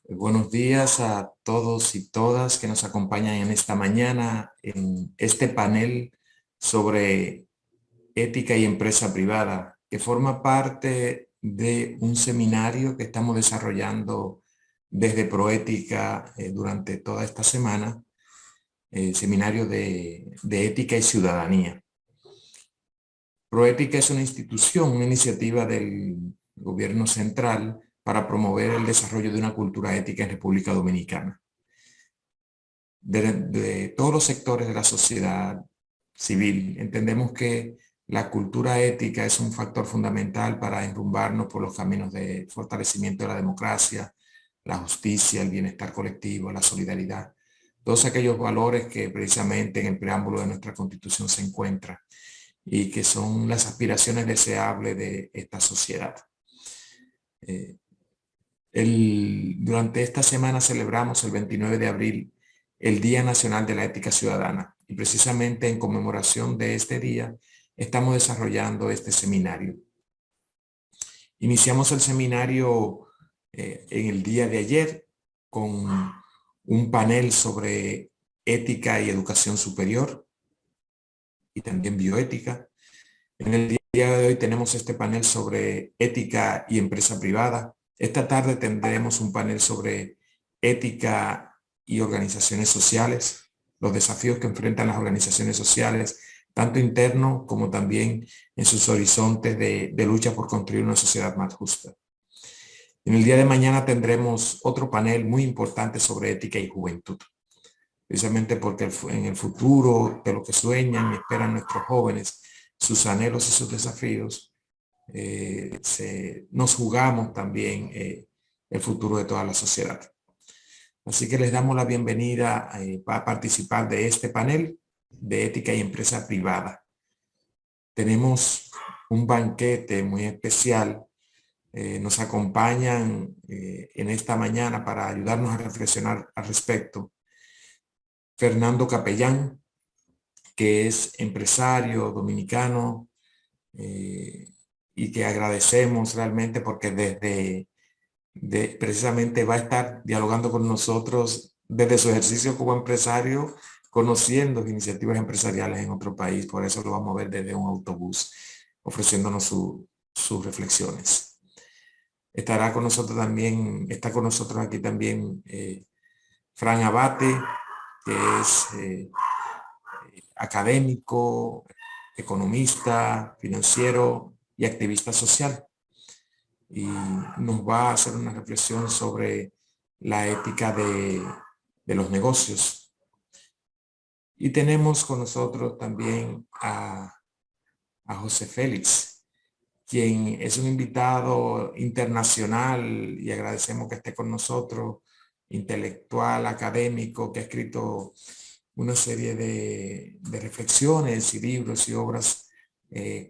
Buenos días a todos y todas que nos acompañan en esta mañana en este panel sobre ética y empresa privada, que forma parte de un seminario que estamos desarrollando desde Proética durante toda esta semana, seminario de ética y ciudadanía. Proética es una institución, una iniciativa del gobierno central para promover el desarrollo de una cultura ética en República Dominicana. De todos los sectores de la sociedad civil, entendemos que la cultura ética es un factor fundamental para enrumbarnos por los caminos de fortalecimiento de la democracia, la justicia, el bienestar colectivo, la solidaridad, todos aquellos valores que precisamente en el preámbulo de nuestra Constitución se encuentran y que son las aspiraciones deseables de esta sociedad. Durante esta semana celebramos el 29 de abril el Día Nacional de la Ética Ciudadana y precisamente en conmemoración de este día estamos desarrollando este seminario. Iniciamos el seminario en el día de ayer con un panel sobre ética y educación superior y también bioética. En el día de hoy tenemos este panel sobre ética y empresa privada. Esta tarde tendremos un panel sobre ética y organizaciones sociales, los desafíos que enfrentan las organizaciones sociales, tanto interno como también en sus horizontes de lucha por construir una sociedad más justa. En el día de mañana tendremos otro panel muy importante sobre ética y juventud, precisamente porque en el futuro de lo que sueñan y esperan nuestros jóvenes, sus anhelos y sus desafíos, nos jugamos también el futuro de toda la sociedad. Así que les damos la bienvenida para participar de este panel de ética y empresa privada. Tenemos un banquete muy especial. Nos acompañan en esta mañana para ayudarnos a reflexionar al respecto Fernando Capellán, que es empresario dominicano y que agradecemos realmente porque precisamente va a estar dialogando con nosotros desde su ejercicio como empresario, conociendo iniciativas empresariales en otro país. Por eso lo vamos a ver desde un autobús, ofreciéndonos sus reflexiones. Está con nosotros aquí también Fran Abate, que es académico, economista, financiero y activista social. Y nos va a hacer una reflexión sobre la ética de los negocios. Y tenemos con nosotros también a José Félix, quien es un invitado internacional y agradecemos que esté con nosotros, intelectual, académico, que ha escrito una serie de reflexiones y libros y obras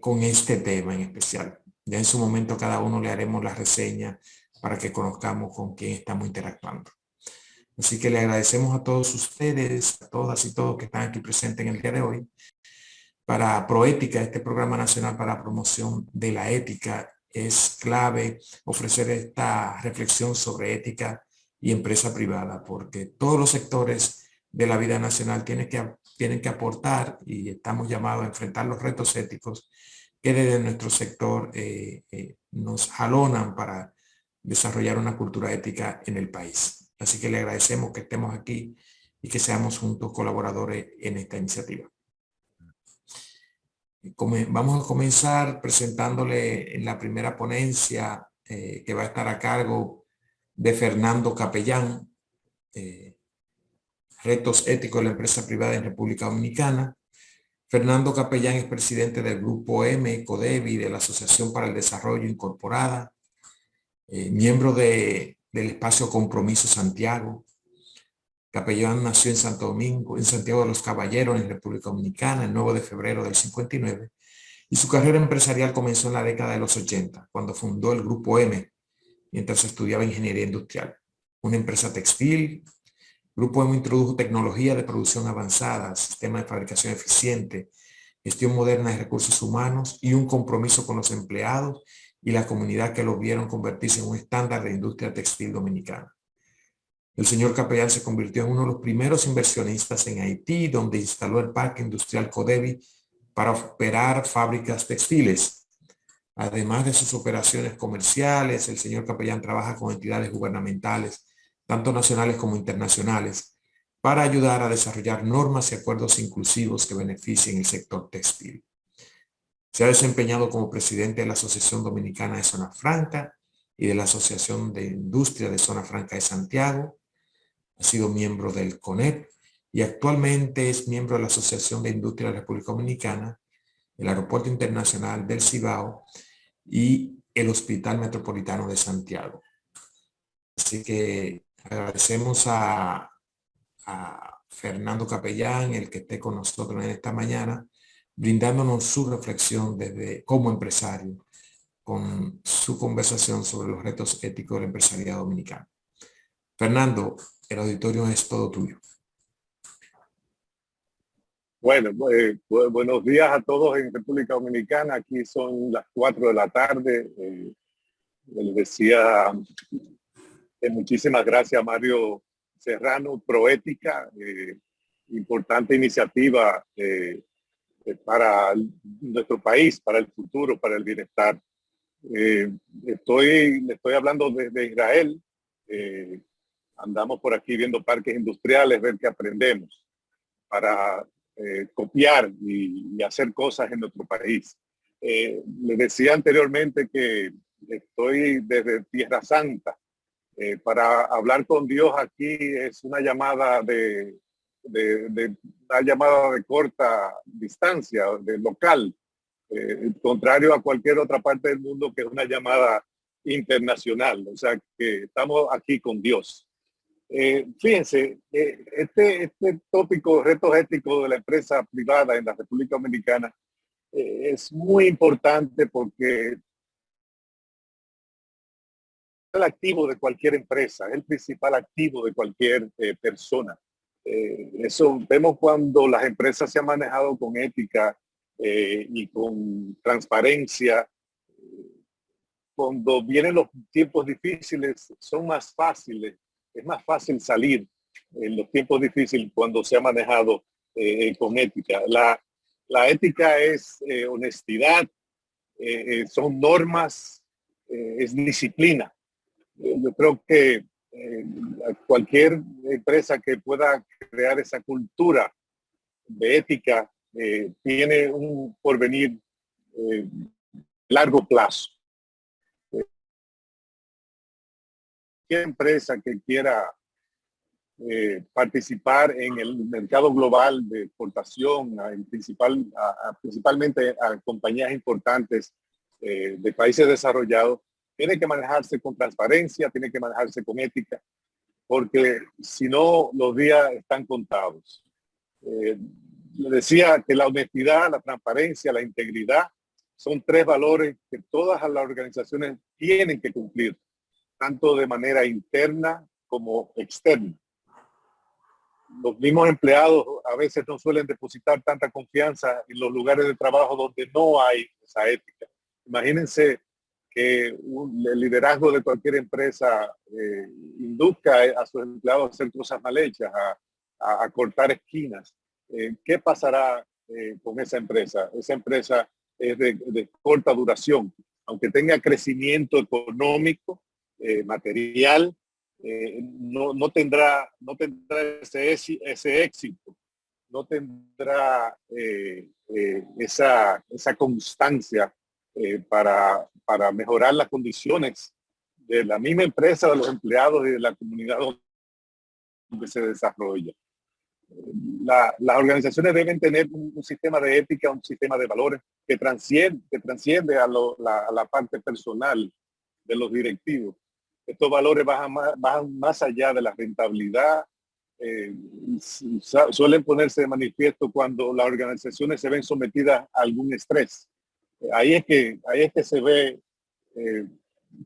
con este tema en especial. Ya en su momento cada uno le haremos la reseña para que conozcamos con quién estamos interactuando. Así que le agradecemos a todos ustedes, a todas y todos que están aquí presentes en el día de hoy. Para Proética, este programa nacional para la promoción de la ética, es clave ofrecer esta reflexión sobre ética y empresa privada, porque todos los sectores de la vida nacional tienen que aportar y estamos llamados a enfrentar los retos éticos que desde nuestro sector nos jalonan para desarrollar una cultura ética en el país. Así que le agradecemos que estemos aquí y que seamos juntos colaboradores en esta iniciativa. Vamos a comenzar presentándole en la primera ponencia que va a estar a cargo de Fernando Capellán, Retos éticos de la empresa privada en República Dominicana. Fernando Capellán es presidente del Grupo M, CODEVI, de la Asociación para el Desarrollo Incorporada, miembro del Espacio Compromiso Santiago. Capellán nació en Santo Domingo, en Santiago de los Caballeros, en República Dominicana, el 9 de febrero del 59, y su carrera empresarial comenzó en la década de los 80, cuando fundó el Grupo M, mientras estudiaba Ingeniería Industrial, una empresa textil. Grupo M introdujo tecnología de producción avanzada, sistema de fabricación eficiente, gestión moderna de recursos humanos y un compromiso con los empleados y la comunidad que lo vieron convertirse en un estándar de industria textil dominicana. El señor Capellán se convirtió en uno de los primeros inversionistas en Haití, donde instaló el Parque Industrial Codevi para operar fábricas textiles. Además de sus operaciones comerciales, el señor Capellán trabaja con entidades gubernamentales, tanto nacionales como internacionales, para ayudar a desarrollar normas y acuerdos inclusivos que beneficien el sector textil. Se ha desempeñado como presidente de la Asociación Dominicana de Zona Franca y de la Asociación de Industria de Zona Franca de Santiago. Ha sido miembro del CONEP y actualmente es miembro de la Asociación de Industria de la República Dominicana, el Aeropuerto Internacional del Cibao y el Hospital Metropolitano de Santiago. Así que agradecemos a Fernando Capellán, el que esté con nosotros en esta mañana, brindándonos su reflexión desde como empresario, con su conversación sobre los retos éticos del empresariado dominicano. Fernando, el auditorio es todo tuyo. Bueno, buenos días a todos en República Dominicana. Aquí son las 4 de la tarde. Les decía muchísimas gracias a Mario Serrano, Proética, importante iniciativa para nuestro país, para el futuro, para el bienestar. Le estoy hablando desde Israel. Andamos por aquí viendo parques industriales, ver qué aprendemos para copiar y hacer cosas en nuestro país. Les decía anteriormente que estoy desde Tierra Santa. Para hablar con Dios aquí es una llamada una llamada de corta distancia, de local, contrario a cualquier otra parte del mundo que es una llamada internacional. O sea que estamos aquí con Dios. Fíjense, este tópico, retos éticos de la empresa privada en la República Dominicana, es muy importante porque es el activo de cualquier empresa, es el principal activo de cualquier persona. Eso vemos cuando las empresas se han manejado con ética y con transparencia. Cuando vienen los tiempos difíciles, son más fáciles. Es más fácil salir en los tiempos difíciles cuando se ha manejado con ética. La ética es honestidad, son normas, es disciplina. Yo creo que cualquier empresa que pueda crear esa cultura de ética tiene un porvenir largo plazo. Cualquier empresa que quiera participar en el mercado global de exportación, principalmente a compañías importantes de países desarrollados, tiene que manejarse con transparencia, tiene que manejarse con ética, porque si no, los días están contados. Le decía que la honestidad, la transparencia, la integridad son 3 valores que todas las organizaciones tienen que cumplir, tanto de manera interna como externa. Los mismos empleados a veces no suelen depositar tanta confianza en los lugares de trabajo donde no hay esa ética. Imagínense que el liderazgo de cualquier empresa induzca a sus empleados a hacer cosas mal hechas, a cortar esquinas. ¿Qué pasará con esa empresa? Esa empresa es de corta duración. Aunque tenga crecimiento económico, material, no tendrá ese éxito, no tendrá esa constancia para mejorar las condiciones de la misma empresa, de los empleados y de la comunidad donde se desarrolla. Las organizaciones deben tener un sistema de ética, un sistema de valores que transciende a la parte personal de los directivos. Estos valores bajan más allá de la rentabilidad. Suelen ponerse de manifiesto cuando las organizaciones se ven sometidas a algún estrés. Ahí es que se ve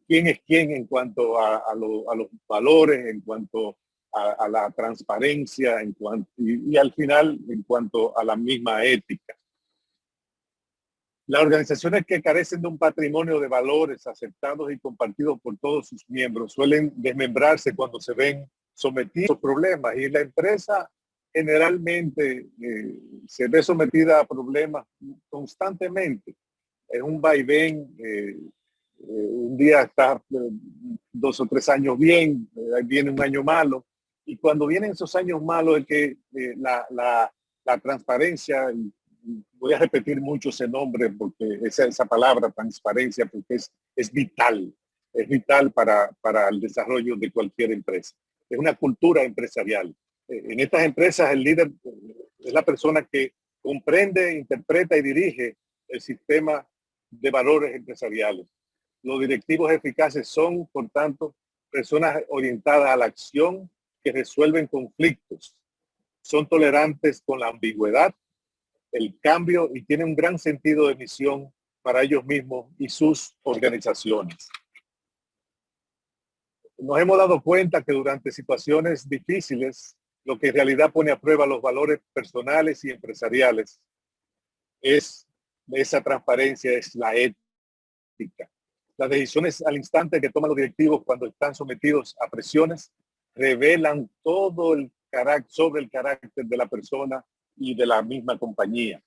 quién es quién en cuanto a los valores, en cuanto a la transparencia, y al final en cuanto a la misma ética. Las organizaciones que carecen de un patrimonio de valores aceptados y compartidos por todos sus miembros suelen desmembrarse cuando se ven sometidos a problemas y la empresa generalmente se ve sometida a problemas constantemente. Es un vaivén, un día está 2 o 3 años bien, viene un año malo, y cuando vienen esos años malos es que la transparencia, voy a repetir mucho ese nombre porque esa palabra transparencia, porque es vital para el desarrollo de cualquier empresa. Es una cultura empresarial. En estas empresas el líder es la persona que comprende, interpreta y dirige el sistema de valores empresariales. Los directivos eficaces son, por tanto, personas orientadas a la acción que resuelven conflictos. Son tolerantes con la ambigüedad, el cambio y tienen un gran sentido de misión para ellos mismos y sus organizaciones. Nos hemos dado cuenta que durante situaciones difíciles, lo que en realidad pone a prueba los valores personales y empresariales es esa transparencia, es la ética. Las decisiones al instante que toman los directivos cuando están sometidos a presiones revelan todo el carácter sobre el carácter de la persona y de la misma compañía.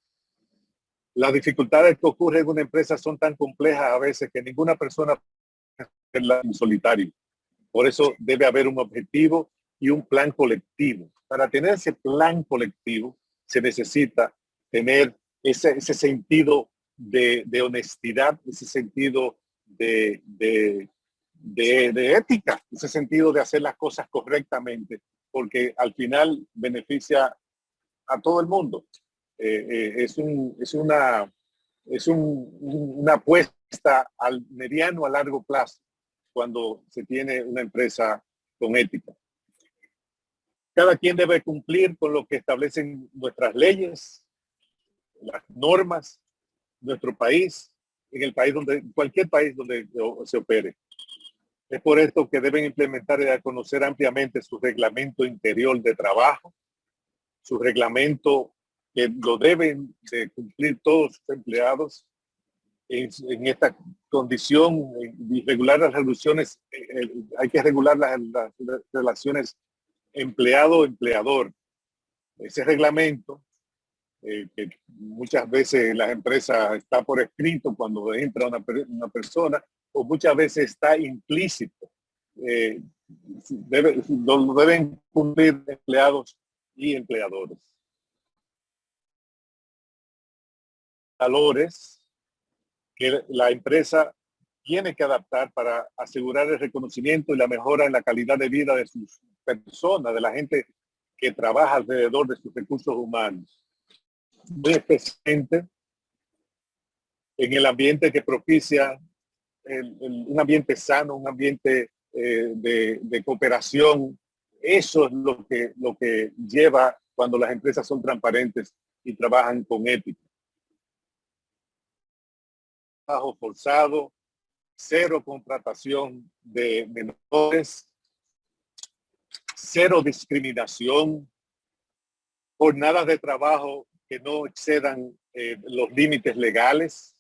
Las dificultades que ocurren en una empresa son tan complejas a veces que ninguna persona puede hacerla en solitario. Por eso debe haber un objetivo y un plan colectivo. Para tener ese plan colectivo se necesita tener ese sentido de honestidad, ese sentido de ética, ese sentido de hacer las cosas correctamente, porque al final beneficia a todo el mundo. Es una apuesta al mediano a largo plazo cuando se tiene una empresa con ética. Cada quien debe cumplir con lo que establecen nuestras leyes, las normas, nuestro país, cualquier país donde se opere. Es por esto que deben implementar y conocer ampliamente su reglamento interior de trabajo, su reglamento que lo deben de cumplir todos sus empleados en esta condición y regular las relaciones. Hay que regular las relaciones empleado-empleador. Ese reglamento que muchas veces en las empresas está por escrito cuando entra una persona, o muchas veces está implícito. Lo deben cumplir empleados y empleadores. Valores que la empresa tiene que adaptar para asegurar el reconocimiento y la mejora en la calidad de vida de sus personas, de la gente que trabaja alrededor de sus recursos humanos. Muy especialmente en el ambiente que propicia un ambiente sano, un ambiente de cooperación. Eso es lo que lleva cuando las empresas son transparentes y trabajan con ética. Trabajo forzado, cero contratación de menores, cero discriminación, jornadas de trabajo que no excedan los límites legales,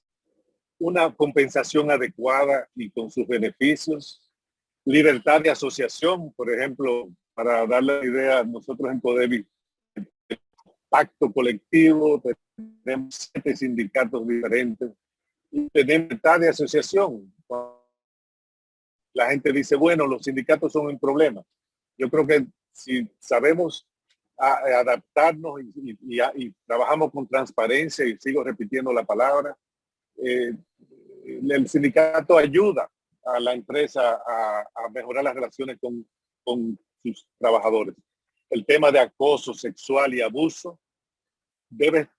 una compensación adecuada y con sus beneficios, libertad de asociación, por ejemplo, para darle la idea, nosotros en Codevi, pacto colectivo, tenemos 7 sindicatos diferentes, y tenemos libertad de asociación. La gente dice, bueno, los sindicatos son un problema. Yo creo que si sabemos adaptarnos y trabajamos con transparencia, y sigo repitiendo la palabra, el sindicato ayuda a la empresa a mejorar las relaciones con sus trabajadores. El tema de acoso sexual y abuso, debe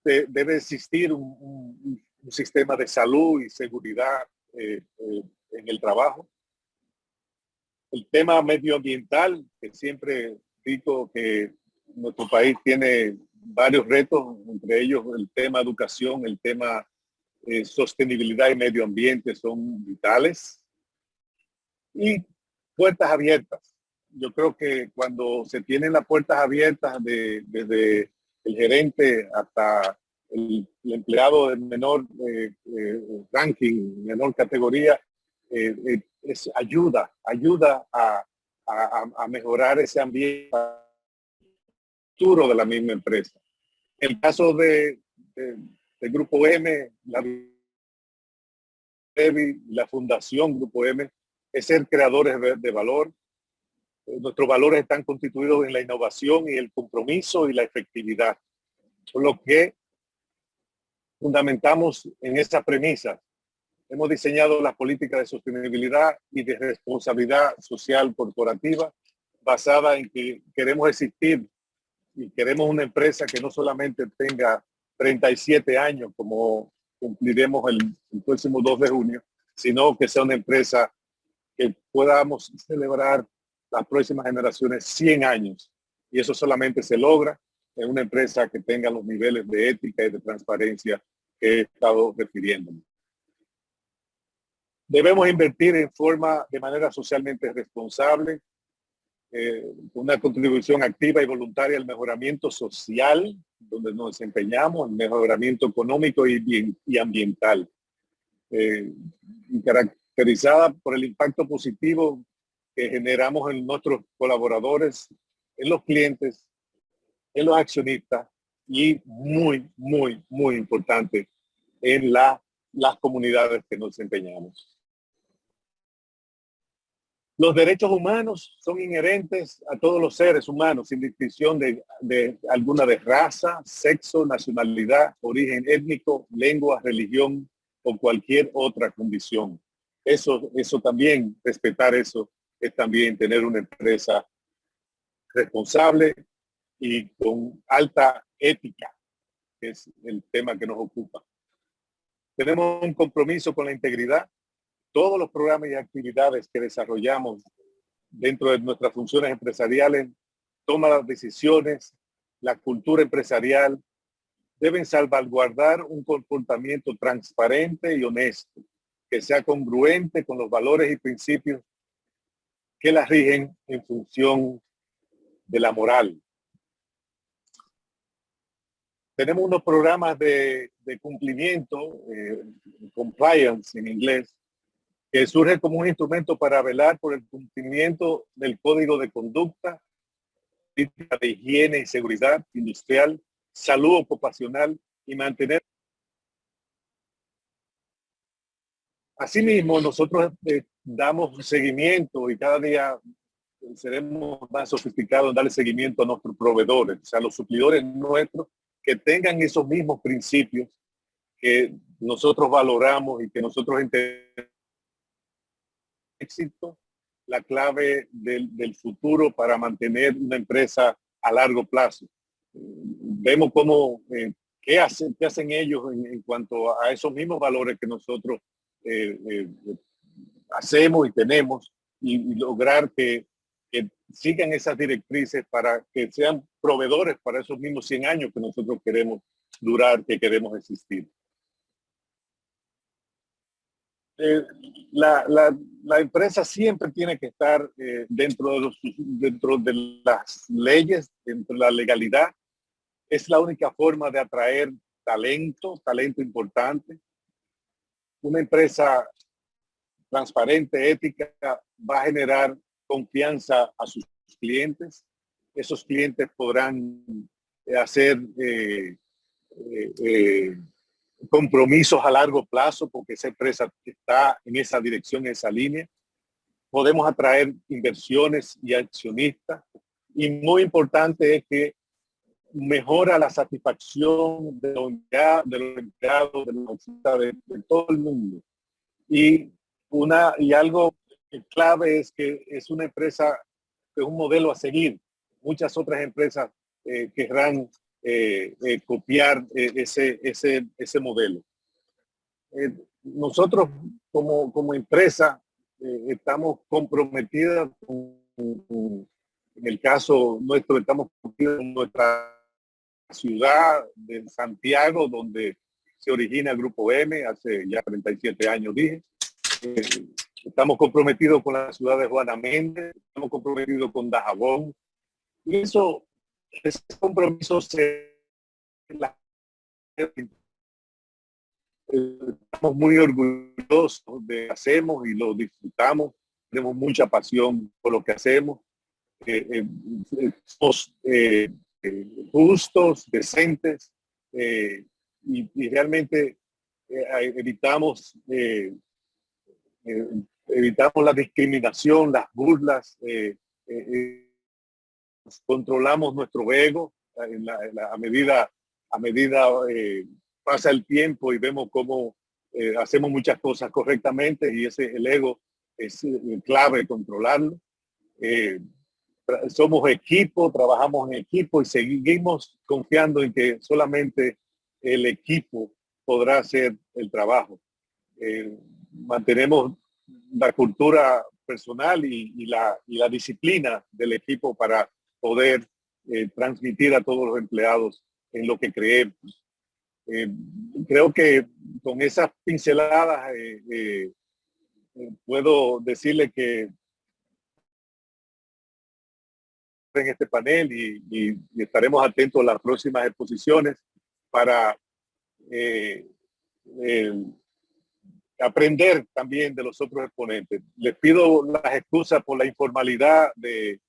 existir un sistema de salud y seguridad en el trabajo. El tema medioambiental, que siempre digo que nuestro país tiene varios retos, entre ellos el tema educación, el tema sostenibilidad y medio ambiente son vitales. Y puertas abiertas. Yo creo que cuando se tienen las puertas abiertas desde el gerente hasta el empleado de menor ranking, menor categoría, ayuda a a mejorar ese ambiente futuro de la misma empresa. En el caso del Grupo M, la Fundación Grupo M, es ser creadores de valor. Nuestros valores están constituidos en la innovación y el compromiso y la efectividad, por lo que fundamentamos en esa premisa. Hemos diseñado las políticas de sostenibilidad y de responsabilidad social corporativa basada en que queremos existir y queremos una empresa que no solamente tenga 37 años, como cumpliremos el próximo 2 de junio, sino que sea una empresa que podamos celebrar las próximas generaciones 100 años. Y eso solamente se logra en una empresa que tenga los niveles de ética y de transparencia que he estado refiriéndome. Debemos invertir de manera socialmente responsable, una contribución activa y voluntaria al mejoramiento social, donde nos desempeñamos, el mejoramiento económico y ambiental, y caracterizada por el impacto positivo que generamos en nuestros colaboradores, en los clientes, en los accionistas y muy importante, en las comunidades que nos desempeñamos. Los derechos humanos son inherentes a todos los seres humanos, sin distinción de alguna de raza, sexo, nacionalidad, origen étnico, lengua, religión o cualquier otra condición. Eso también, respetar eso, es también tener una empresa responsable y con alta ética, que es el tema que nos ocupa. Tenemos un compromiso con la integridad. Todos los programas y actividades que desarrollamos dentro de nuestras funciones empresariales, toma las decisiones, la cultura empresarial, deben salvaguardar un comportamiento transparente y honesto, que sea congruente con los valores y principios que las rigen en función de la moral. Tenemos unos programas de cumplimiento, compliance en inglés, que surge como un instrumento para velar por el cumplimiento del código de conducta, política de higiene y seguridad industrial, salud ocupacional y mantener. Asimismo, nosotros damos seguimiento y cada día seremos más sofisticados en darle seguimiento a nuestros proveedores, o sea, los suplidores nuestros que tengan esos mismos principios que nosotros valoramos y que nosotros entendemos. Éxito, la clave del futuro para mantener una empresa a largo plazo. Vemos cómo, qué hacen ellos en cuanto a esos mismos valores que nosotros hacemos y tenemos y lograr que sigan esas directrices para que sean proveedores para esos mismos 100 años que nosotros queremos durar, que queremos existir. La empresa siempre tiene que estar dentro de las leyes, dentro de la legalidad. Es la única forma de atraer talento importante. Una empresa transparente, ética, va a generar confianza a sus clientes. Esos clientes podrán hacer compromisos a largo plazo porque esa empresa está en esa dirección, en esa línea. Podemos atraer inversiones y accionistas. Y muy importante es que mejora la satisfacción de los empleados, de todo el mundo. Y algo clave es que es una empresa, que es un modelo a seguir. Muchas otras empresas querrán copiar ese modelo. Nosotros como empresa estamos comprometidos en el caso nuestro, estamos comprometidos en nuestra ciudad de Santiago, donde se origina el Grupo M, hace ya 37 años dije. Estamos comprometidos con la ciudad de Juana Méndez, estamos comprometidos con Dajabón. Y ese compromiso estamos muy orgullosos de hacemos y lo disfrutamos tenemos mucha pasión por lo que hacemos. Somos justos, decentes, y realmente evitamos evitamos la discriminación, las burlas, controlamos nuestro ego a medida pasa el tiempo y vemos cómo hacemos muchas cosas correctamente, y el ego es clave controlarlo. Somos equipo, trabajamos en equipo y seguimos confiando en que solamente el equipo podrá hacer el trabajo. Mantenemos la cultura personal y la disciplina del equipo para poder transmitir a todos los empleados en lo que creemos. Creo que con esas pinceladas puedo decirle que en este panel y estaremos atentos a las próximas exposiciones para aprender también de los otros exponentes. Les pido las excusas por la informalidad de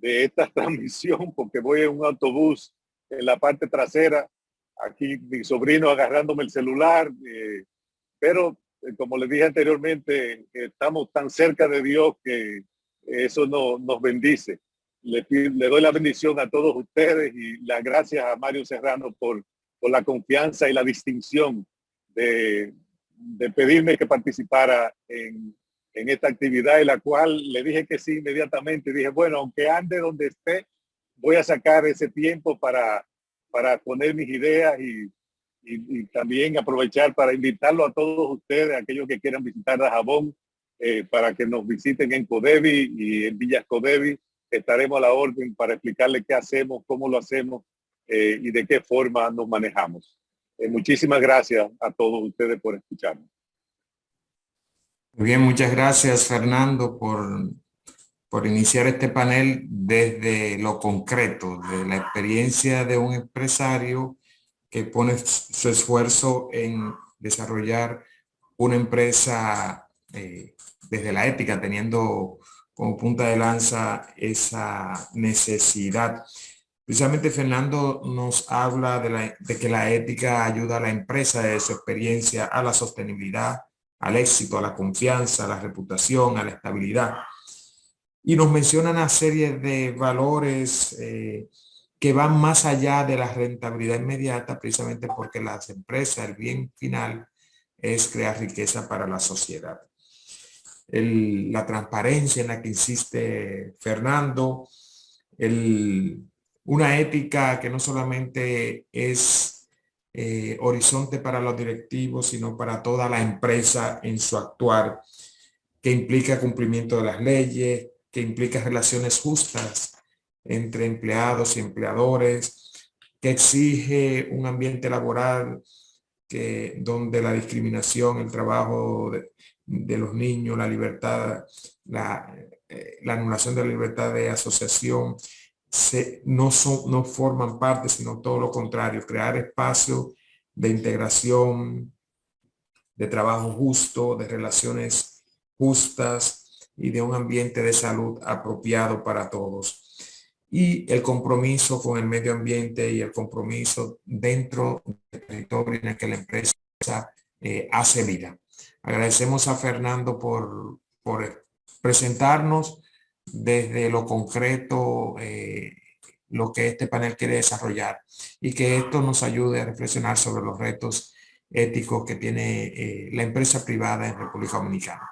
esta transmisión, porque voy en un autobús en la parte trasera, aquí mi sobrino agarrándome el celular, pero como les dije anteriormente, estamos tan cerca de Dios que eso nos bendice. Le doy la bendición a todos ustedes y las gracias a Mario Serrano por la confianza y la distinción de pedirme que participara en esta actividad, en la cual le dije que sí inmediatamente. Dije, bueno, aunque ande donde esté, voy a sacar ese tiempo para poner mis ideas y también aprovechar para invitarlo a todos ustedes, aquellos que quieran visitar Dajabón, para que nos visiten en Codevi y en Villas Codevi. Estaremos a la orden para explicarles qué hacemos, cómo lo hacemos y de qué forma nos manejamos. Muchísimas gracias a todos ustedes por escucharnos. Muy bien, muchas gracias, Fernando, por iniciar este panel desde lo concreto, de la experiencia de un empresario que pone su esfuerzo en desarrollar una empresa desde la ética, teniendo como punta de lanza esa necesidad. Precisamente Fernando nos habla de que la ética ayuda a la empresa de su experiencia a la sostenibilidad, al éxito, a la confianza, a la reputación, a la estabilidad. Y nos menciona una serie de valores que van más allá de la rentabilidad inmediata, precisamente porque las empresas, el bien final es crear riqueza para la sociedad. La transparencia en la que insiste Fernando, una ética que no solamente es horizonte para los directivos, sino para toda la empresa en su actuar, que implica cumplimiento de las leyes, que implica relaciones justas entre empleados y empleadores, que exige un ambiente laboral donde la discriminación, el trabajo de los niños, la libertad, la anulación de la libertad de asociación, no forman parte, sino todo lo contrario, crear espacios de integración, de trabajo justo, de relaciones justas y de un ambiente de salud apropiado para todos. Y el compromiso con el medio ambiente y el compromiso dentro del territorio en el que la empresa hace vida. Agradecemos a Fernando por presentarnos desde lo concreto lo que este panel quiere desarrollar y que esto nos ayude a reflexionar sobre los retos éticos que tiene la empresa privada en República Dominicana.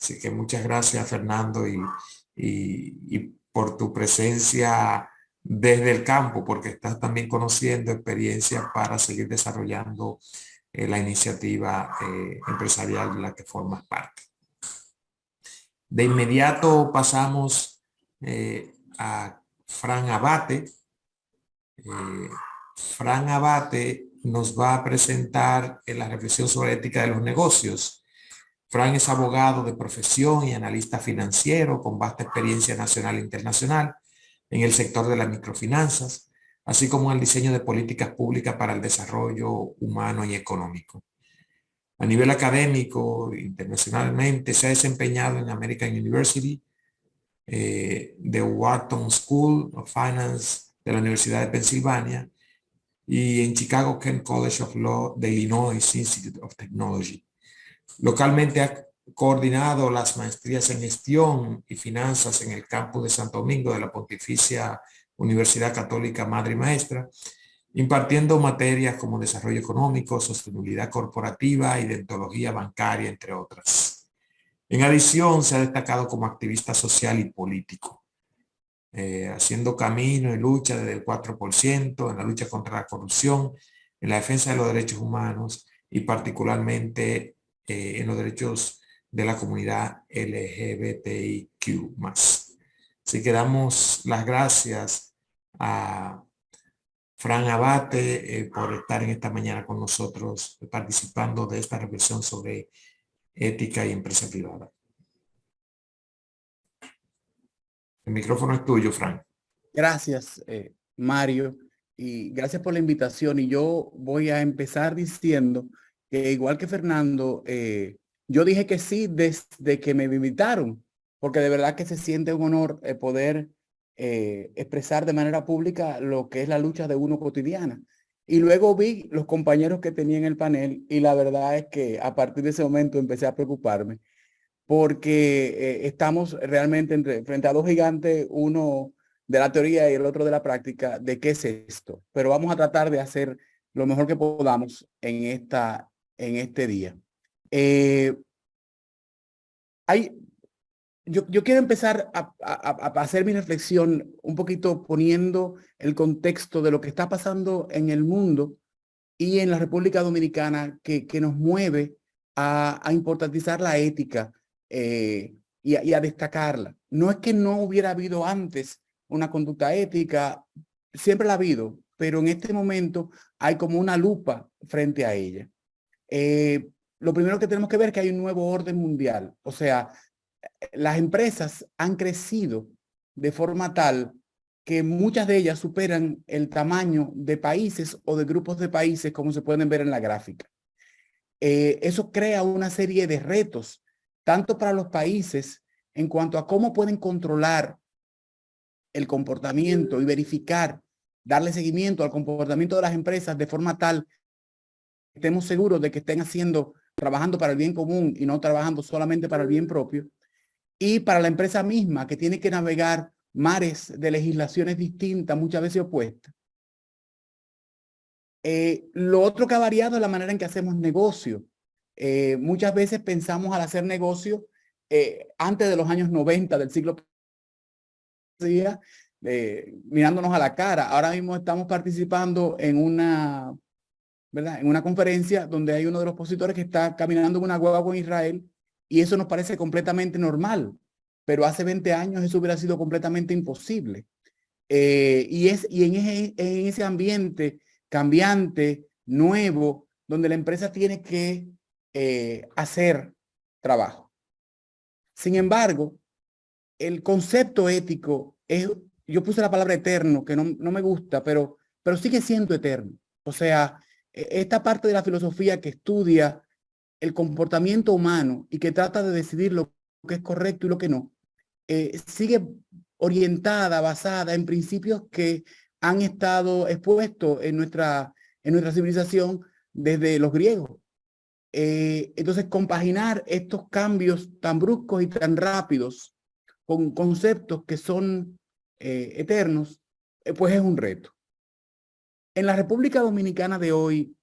Así que muchas gracias, Fernando, y por tu presencia desde el campo, porque estás también conociendo experiencias para seguir desarrollando la iniciativa empresarial de la que formas parte. De inmediato pasamos a Fran Abate. Fran Abate nos va a presentar la reflexión sobre ética de los negocios. Fran es abogado de profesión y analista financiero con vasta experiencia nacional e internacional en el sector de las microfinanzas, así como en el diseño de políticas públicas para el desarrollo humano y económico. A nivel académico, internacionalmente, se ha desempeñado en American University, The Wharton School of Finance de la Universidad de Pensilvania y en Chicago Kent College of Law de Illinois Institute of Technology. Localmente ha coordinado las maestrías en gestión y finanzas en el campus de Santo Domingo de la Pontificia Universidad Católica Madre y Maestra, impartiendo materias como desarrollo económico, sostenibilidad corporativa y deontología bancaria, entre otras. En adición, se ha destacado como activista social y político, haciendo camino y lucha desde el 4%, en la lucha contra la corrupción, en la defensa de los derechos humanos y particularmente en los derechos de la comunidad LGBTIQ+. Así que damos las gracias a Fran Abate por estar en esta mañana con nosotros participando de esta reflexión sobre ética y empresa privada. El micrófono es tuyo, Fran. Gracias, Mario, y gracias por la invitación. Y yo voy a empezar diciendo que igual que Fernando, yo dije que sí desde que me invitaron, porque de verdad que se siente un honor poder expresar de manera pública lo que es la lucha de uno cotidiana. Y luego vi los compañeros que tenía en el panel y la verdad es que a partir de ese momento empecé a preocuparme porque estamos realmente frente a dos gigantes, uno de la teoría y el otro de la práctica, de qué es esto. Pero vamos a tratar de hacer lo mejor que podamos en este día. Yo quiero empezar a hacer mi reflexión un poquito poniendo el contexto de lo que está pasando en el mundo y en la República Dominicana que nos mueve a importantizar la ética y a destacarla. No es que no hubiera habido antes una conducta ética, siempre la ha habido, pero en este momento hay como una lupa frente a ella. Lo primero que tenemos que ver es que hay un nuevo orden mundial. O sea, las empresas han crecido de forma tal que muchas de ellas superan el tamaño de países o de grupos de países, como se pueden ver en la gráfica. Eso crea una serie de retos, tanto para los países en cuanto a cómo pueden controlar el comportamiento y verificar, darle seguimiento al comportamiento de las empresas de forma tal que estemos seguros de que estén trabajando para el bien común y no trabajando solamente para el bien propio. Y para la empresa misma, que tiene que navegar mares de legislaciones distintas, muchas veces opuestas. Lo otro que ha variado es la manera en que hacemos negocio. Muchas veces pensamos al hacer negocio antes de los años 90 del siglo pasado, mirándonos a la cara. Ahora mismo estamos participando en una conferencia donde hay uno de los expositores que está caminando en una guagua en Israel y eso nos parece completamente normal. Pero hace 20 años eso hubiera sido completamente imposible. Y en ese ambiente cambiante, nuevo, donde la empresa tiene que hacer trabajo. Sin embargo, el concepto ético yo puse la palabra eterno, que no me gusta, pero sigue siendo eterno. O sea, esta parte de la filosofía que estudia el comportamiento humano y que trata de decidir lo que es correcto y lo que no, sigue orientada, basada en principios que han estado expuestos en nuestra civilización desde los griegos. Entonces, compaginar estos cambios tan bruscos y tan rápidos con conceptos que son eternos, pues es un reto. En la República Dominicana de hoy,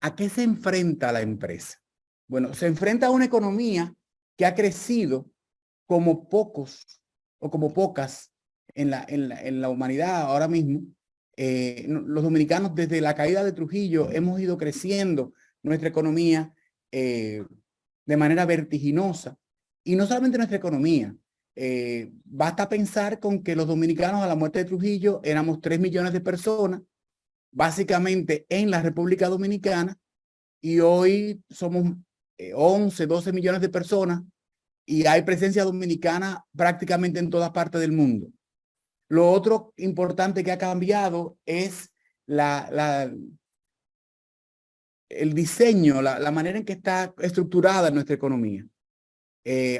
¿a qué se enfrenta la empresa? Bueno, se enfrenta a una economía que ha crecido como pocos o como pocas en la humanidad ahora mismo. Los dominicanos desde la caída de Trujillo hemos ido creciendo nuestra economía de manera vertiginosa. Y no solamente nuestra economía. Basta pensar con que los dominicanos a la muerte de Trujillo éramos 3 millones de personas, básicamente en la República Dominicana, y hoy somos 11, 12 millones de personas y hay presencia dominicana prácticamente en todas partes del mundo. Lo otro importante que ha cambiado es el diseño, la manera en que está estructurada nuestra economía.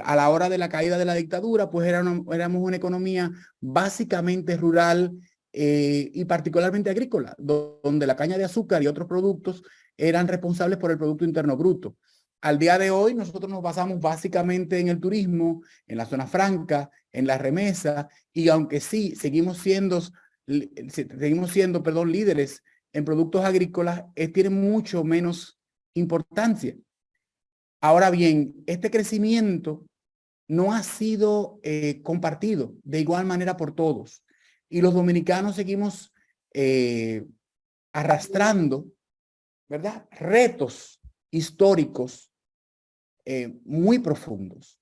A la hora de la caída de la dictadura, pues éramos una economía básicamente rural y particularmente agrícola, donde la caña de azúcar y otros productos eran responsables por el Producto Interno Bruto. Al día de hoy, nosotros nos basamos básicamente en el turismo, en la zona franca, en la remesa, y aunque sí seguimos siendo, líderes en productos agrícolas, tiene mucho menos importancia. Ahora bien, este crecimiento no ha sido compartido de igual manera por todos. Y los dominicanos seguimos arrastrando, ¿verdad?, retos históricos muy profundos,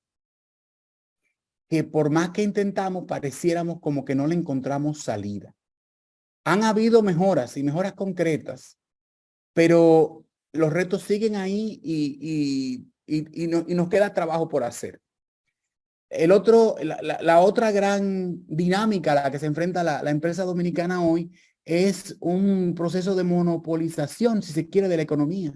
que por más que intentamos, pareciéramos como que no le encontramos salida. Han habido mejoras y mejoras concretas, pero los retos siguen ahí y nos queda trabajo por hacer. La otra gran dinámica a la que se enfrenta la empresa dominicana hoy es un proceso de monopolización, si se quiere, de la economía,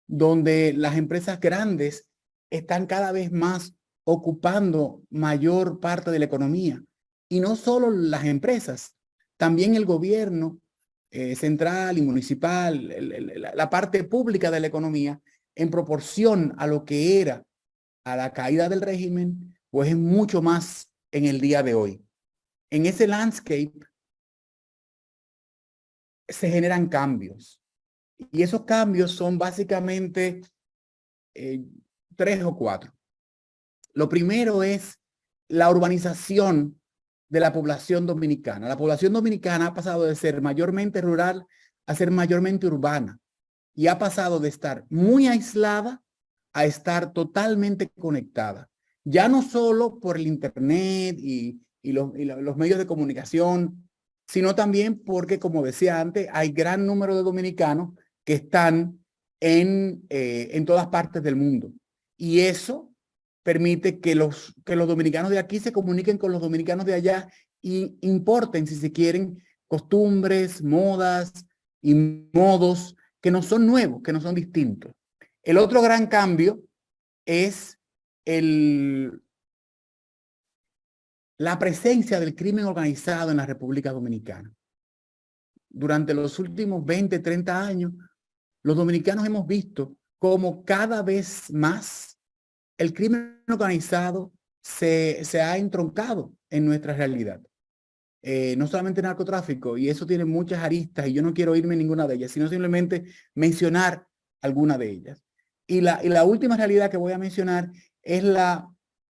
donde las empresas grandes están cada vez más ocupando mayor parte de la economía. Y no solo las empresas, también el gobierno central y municipal, la parte pública de la economía, en proporción a lo que era a la caída del régimen, pues es mucho más en el día de hoy. En ese landscape se generan cambios. Y esos cambios son básicamente 3 o 4. Lo primero es la urbanización de la población dominicana. La población dominicana ha pasado de ser mayormente rural a ser mayormente urbana. Y ha pasado de estar muy aislada a estar totalmente conectada. Ya no solo por el internet y los medios de comunicación, sino también porque, como decía antes, hay gran número de dominicanos que están en todas partes del mundo. Y eso permite que los dominicanos de aquí se comuniquen con los dominicanos de allá y importen, si se quieren, costumbres, modas y modos que no son nuevos, que no son distintos. El otro gran cambio es la presencia del crimen organizado en la República Dominicana. Durante los últimos 20, 30 años, los dominicanos hemos visto cómo cada vez más el crimen organizado se ha entroncado en nuestra realidad. No solamente narcotráfico, y eso tiene muchas aristas, y yo no quiero irme en ninguna de ellas, sino simplemente mencionar alguna de ellas. Y la última realidad que voy a mencionar es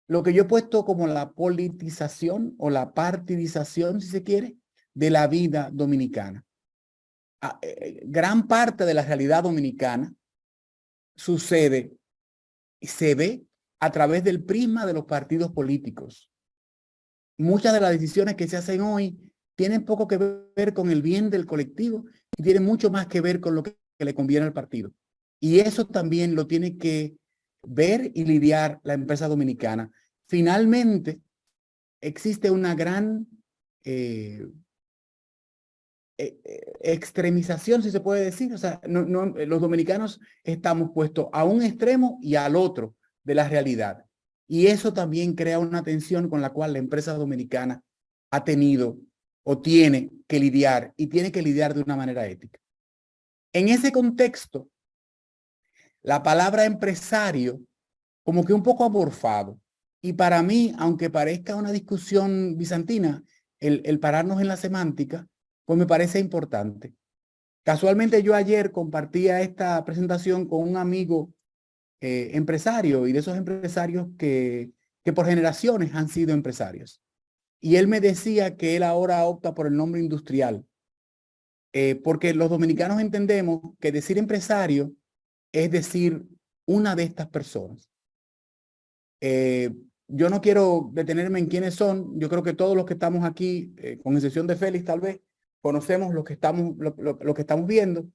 lo que yo he puesto como la politización o la partidización, si se quiere, de la vida dominicana. Gran parte de la realidad dominicana sucede y se ve a través del prisma de los partidos políticos. Muchas de las decisiones que se hacen hoy tienen poco que ver con el bien del colectivo y tienen mucho más que ver con lo que le conviene al partido. Y eso también lo tiene que ver y lidiar la empresa dominicana. Finalmente, existe una gran extremización, si se puede decir. O sea, los dominicanos estamos puestos a un extremo y al otro de la realidad. Y eso también crea una tensión con la cual la empresa dominicana ha tenido o tiene que lidiar, y tiene que lidiar de una manera ética. En ese contexto, la palabra empresario como que un poco amorfado. Y para mí, aunque parezca una discusión bizantina, el pararnos en la semántica, pues me parece importante. Casualmente yo ayer compartía esta presentación con un amigo empresario, y de esos empresarios que por generaciones han sido empresarios. Y él me decía que él ahora opta por el nombre industrial, porque los dominicanos entendemos que decir empresario es decir una de estas personas. Yo no quiero detenerme en quiénes son. Yo creo que todos los que estamos aquí, con excepción de Félix tal vez, conocemos lo que estamos viendo,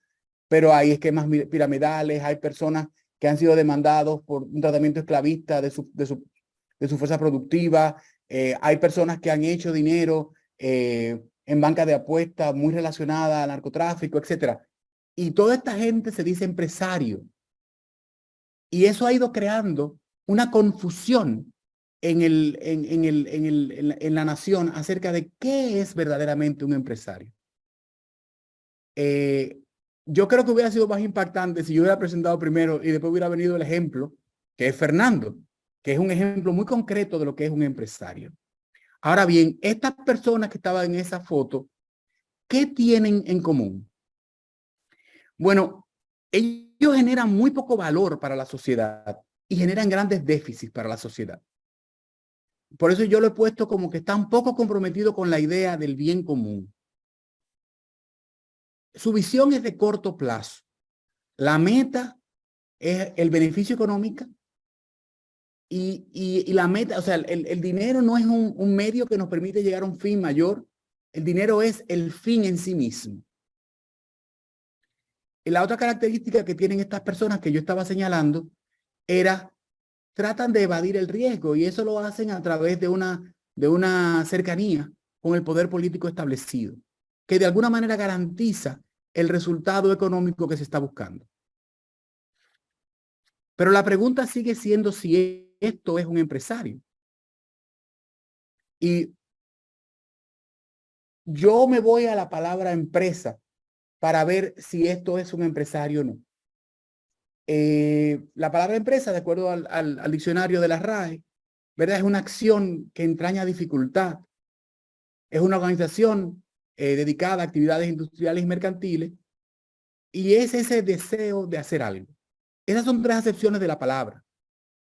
pero hay esquemas piramidales, hay personas que han sido demandados por un tratamiento esclavista de su fuerza productiva, hay personas que han hecho dinero en banca de apuestas muy relacionada al narcotráfico, etcétera. Y toda esta gente se dice empresario. Y eso ha ido creando una confusión en la nación acerca de qué es verdaderamente un empresario. Yo creo que hubiera sido más impactante si yo hubiera presentado primero y después hubiera venido el ejemplo, que es Fernando, que es un ejemplo muy concreto de lo que es un empresario. Ahora bien, estas personas que estaban en esa foto, ¿qué tienen en común? Bueno, ellos generan muy poco valor para la sociedad y generan grandes déficits para la sociedad. Por eso yo lo he puesto como que está un poco comprometido con la idea del bien común. Su visión es de corto plazo. La meta es el beneficio económico y la meta, o sea, el dinero no es un medio que nos permite llegar a un fin mayor. El dinero es el fin en sí mismo. Y la otra característica que tienen estas personas que yo estaba señalando era tratan de evadir el riesgo y eso lo hacen a través de una cercanía con el poder político establecido, que de alguna manera garantiza el resultado económico que se está buscando. Pero la pregunta sigue siendo si esto es un empresario. Y yo me voy a la palabra empresa para ver si esto es un empresario o no. La palabra empresa, de acuerdo al diccionario de la RAE, ¿verdad? Es una acción que entraña dificultad. Es una organización dedicada a actividades industriales y mercantiles y es ese deseo de hacer algo. Esas son tres acepciones de la palabra.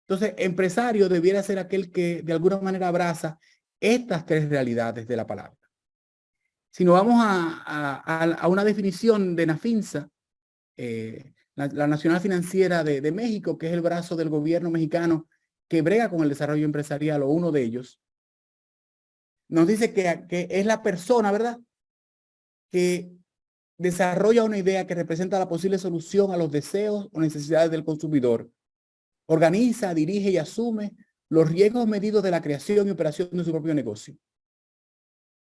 Entonces, empresario debiera ser aquel que de alguna manera abraza estas tres realidades de la palabra. Si nos vamos a una definición de Nafinsa, la Nacional Financiera de México, que es el brazo del gobierno mexicano que brega con el desarrollo empresarial o uno de ellos, nos dice que es la persona, ¿verdad?, que desarrolla una idea que representa la posible solución a los deseos o necesidades del consumidor. Organiza, dirige y asume los riesgos medidos de la creación y operación de su propio negocio.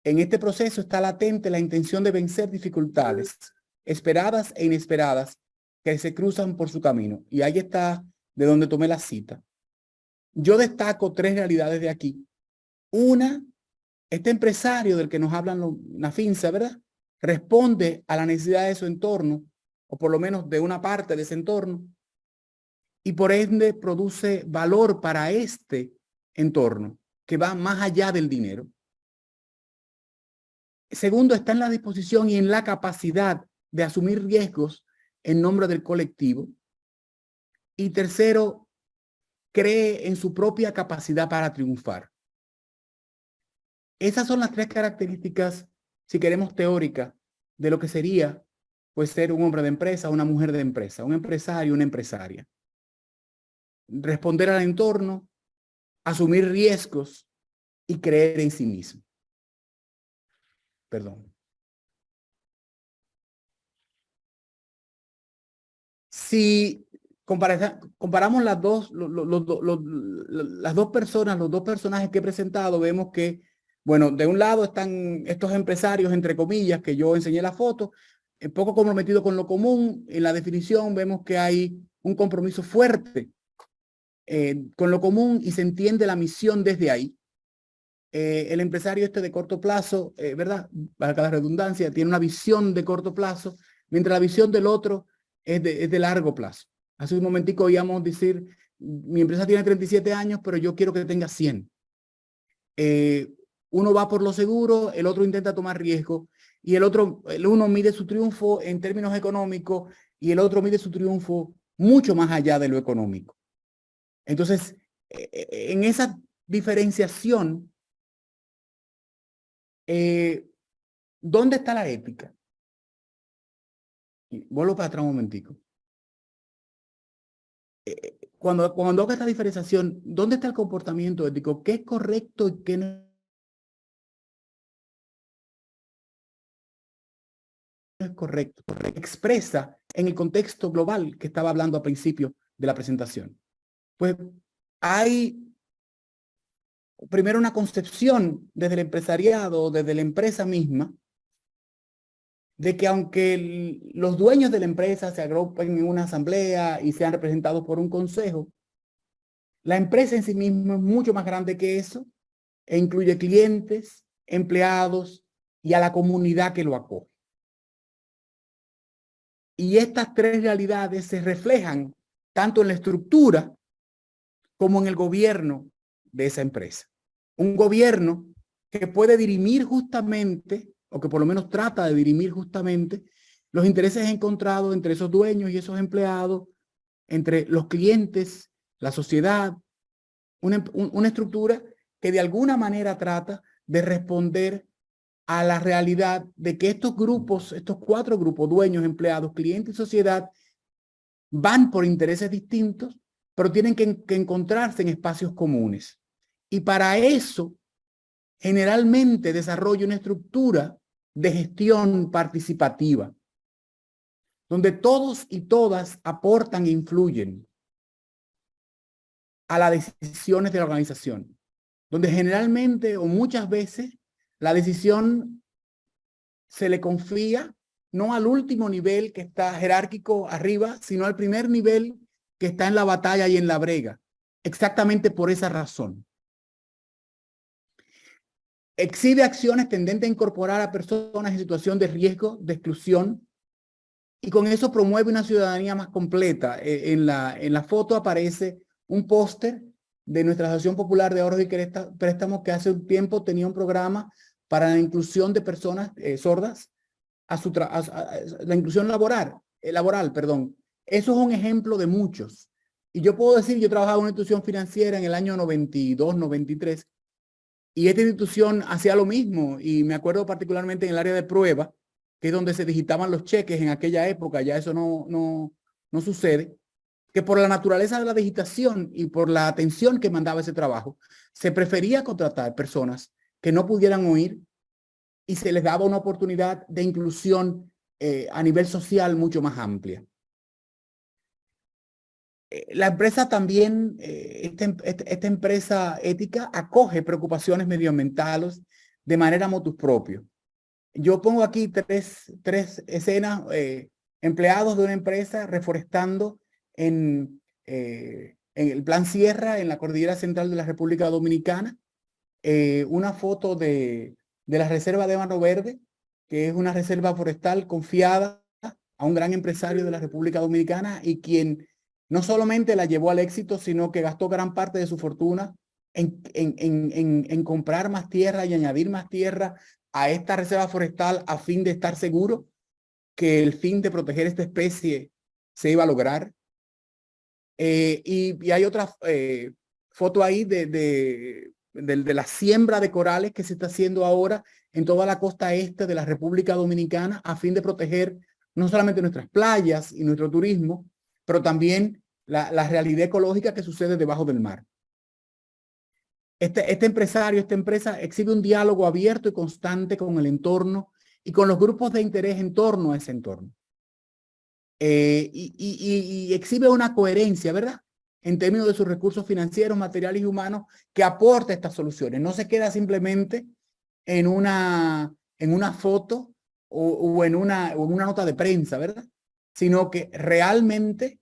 En este proceso está latente la intención de vencer dificultades esperadas e inesperadas que se cruzan por su camino. Y ahí está de donde tomé la cita. Yo destaco tres realidades de aquí. Una, este empresario del que nos hablan Nafinsa, ¿verdad?, responde a la necesidad de su entorno, o por lo menos de una parte de ese entorno, y por ende produce valor para este entorno, que va más allá del dinero. Segundo, está en la disposición y en la capacidad de asumir riesgos en nombre del colectivo. Y tercero, cree en su propia capacidad para triunfar. Esas son las tres características, si queremos teóricas, de lo que sería pues ser un hombre de empresa, una mujer de empresa, un empresario, una empresaria. Responder al entorno, asumir riesgos y creer en sí mismo. Perdón. Si comparamos las dos personas, los dos personajes que he presentado, vemos que, bueno, de un lado están estos empresarios, entre comillas, que yo enseñé la foto, poco comprometido con lo común. En la definición vemos que hay un compromiso fuerte con lo común y se entiende la misión desde ahí. El empresario de corto plazo, ¿verdad?, valga la redundancia, tiene una visión de corto plazo, mientras la visión del otro es de largo plazo. Hace un momentico oíamos decir, mi empresa tiene 37 años, pero yo quiero que tenga 100. Uno va por lo seguro, el otro intenta tomar riesgo, y el uno mide su triunfo en términos económicos y el otro mide su triunfo mucho más allá de lo económico. Entonces, en esa diferenciación, ¿dónde está la ética? Vuelvo para atrás un momentico. Cuando hago esta diferenciación, ¿dónde está el comportamiento ético? ¿Qué es correcto y qué no es correcto? Expresa en el contexto global que estaba hablando al principio de la presentación. Pues hay primero una concepción desde el empresariado, desde la empresa misma, de que aunque los dueños de la empresa se agrupen en una asamblea y sean representados por un consejo, la empresa en sí misma es mucho más grande que eso e incluye clientes, empleados y a la comunidad que lo acoge. Y estas tres realidades se reflejan tanto en la estructura como en el gobierno de esa empresa. Un gobierno que puede dirimir justamente, o que por lo menos trata de dirimir justamente, los intereses encontrados entre esos dueños y esos empleados, entre los clientes, la sociedad, una estructura que de alguna manera trata de responder a la realidad de que estos grupos, estos cuatro grupos, dueños, empleados, clientes y sociedad, van por intereses distintos, pero tienen que encontrarse en espacios comunes. Y para eso, generalmente desarrolla una estructura de gestión participativa, donde todos y todas aportan e influyen a las decisiones de la organización, donde generalmente o muchas veces la decisión se le confía no al último nivel que está jerárquico arriba, sino al primer nivel que está en la batalla y en la brega, exactamente por esa razón. Exhibe acciones tendentes a incorporar a personas en situación de riesgo, de exclusión, y con eso promueve una ciudadanía más completa. En la foto aparece un póster de nuestra Asociación Popular de Ahorros y Préstamos que hace un tiempo tenía un programa para la inclusión de personas sordas a la inclusión laboral, perdón. Eso es un ejemplo de muchos. Y yo puedo decir, yo trabajaba en una institución financiera en el año 92, 93, y esta institución hacía lo mismo. Y me acuerdo particularmente en el área de prueba, que es donde se digitaban los cheques en aquella época, ya eso no sucede, que por la naturaleza de la digitación y por la atención que mandaba ese trabajo, se prefería contratar personas que no pudieran oír y se les daba una oportunidad de inclusión a nivel social mucho más amplia. La empresa también, esta empresa ética acoge preocupaciones medioambientales de manera motus propio. Yo pongo aquí tres escenas, empleados de una empresa reforestando en el Plan Sierra, en la Cordillera Central de la República Dominicana. Una foto de la Reserva de Ébano Verde, que es una reserva forestal confiada a un gran empresario de la República Dominicana y quien no solamente la llevó al éxito, sino que gastó gran parte de su fortuna en comprar más tierra y añadir más tierra a esta reserva forestal a fin de estar seguro que el fin de proteger esta especie se iba a lograr. Y hay otra foto ahí de la siembra de corales que se está haciendo ahora en toda la costa este de la República Dominicana a fin de proteger no solamente nuestras playas y nuestro turismo, pero también la realidad ecológica que sucede debajo del mar. Este empresario, esta empresa exhibe un diálogo abierto y constante con el entorno y con los grupos de interés en torno a ese entorno. Y exhibe una coherencia, ¿verdad? En términos de sus recursos financieros, materiales y humanos que aporta estas soluciones. No se queda simplemente en una foto o en una nota de prensa, ¿verdad? Sino que realmente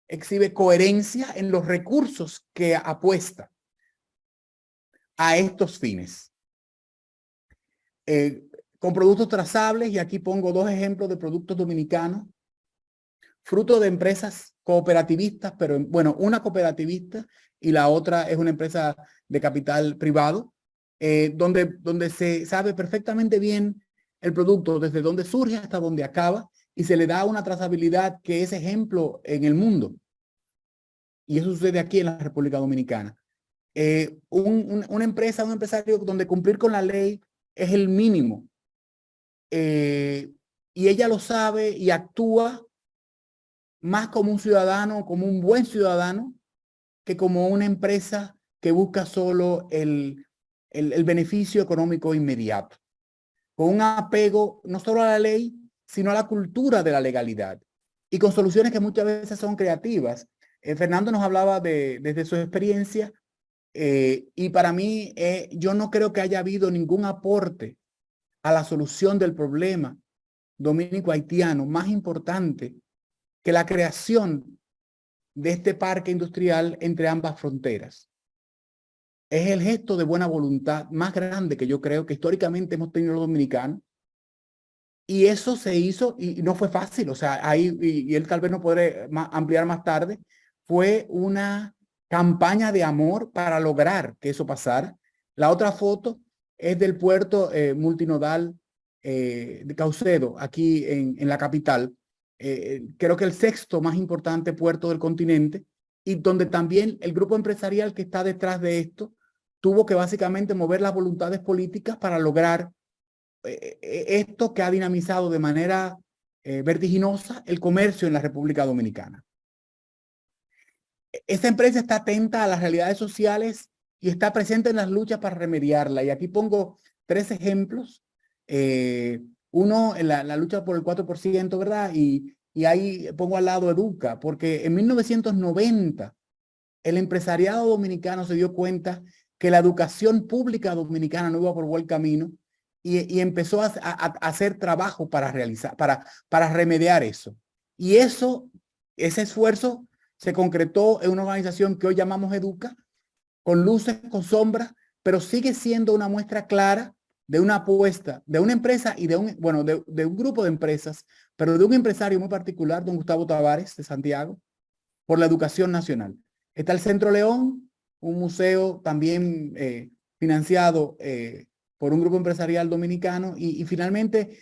exhibe coherencia en los recursos que apuesta a estos fines. Con productos trazables, y aquí pongo dos ejemplos de productos dominicanos, fruto de empresas cooperativistas, pero bueno, una cooperativista y la otra es una empresa de capital privado, donde se sabe perfectamente bien el producto, desde dónde surge hasta dónde acaba, y se le da una trazabilidad que es ejemplo en el mundo. Y eso sucede aquí en la República Dominicana. Una empresa, un empresario donde cumplir con la ley es el mínimo. Y ella lo sabe y actúa más como un ciudadano, como un buen ciudadano, que como una empresa que busca solo el beneficio económico inmediato. Con un apego no solo a la ley, sino a la cultura de la legalidad. Y con soluciones que muchas veces son creativas. Fernando nos hablaba desde su experiencia y para mí yo no creo que haya habido ningún aporte a la solución del problema dominico-haitiano más importante que la creación de este parque industrial entre ambas fronteras. Es el gesto de buena voluntad más grande que yo creo que históricamente hemos tenido los dominicanos. Y eso se hizo y no fue fácil. O sea, ahí, y él tal vez no podrá ampliar más tarde, fue una campaña de amor para lograr que eso pasara. La otra foto es del puerto multinodal de Caucedo, aquí en la capital. Creo que el sexto más importante puerto del continente, y donde también el grupo empresarial que está detrás de esto tuvo que básicamente mover las voluntades políticas para lograr esto que ha dinamizado de manera vertiginosa el comercio en la República Dominicana. Esta empresa está atenta a las realidades sociales y está presente en las luchas para remediarla. Y aquí pongo 3 ejemplos. Uno, en la lucha por el 4%, ¿verdad? Y ahí pongo al lado Educa, porque en 1990 el empresariado dominicano se dio cuenta que la educación pública dominicana no iba por buen camino y empezó a hacer trabajo para remediar eso. Y ese esfuerzo se concretó en una organización que hoy llamamos Educa, con luces, con sombras, pero sigue siendo una muestra clara de una apuesta de una empresa y de un grupo de empresas, pero de un empresario muy particular, don Gustavo Tavares de Santiago, por la educación nacional. Está el Centro León, un museo también financiado por un grupo empresarial dominicano y finalmente,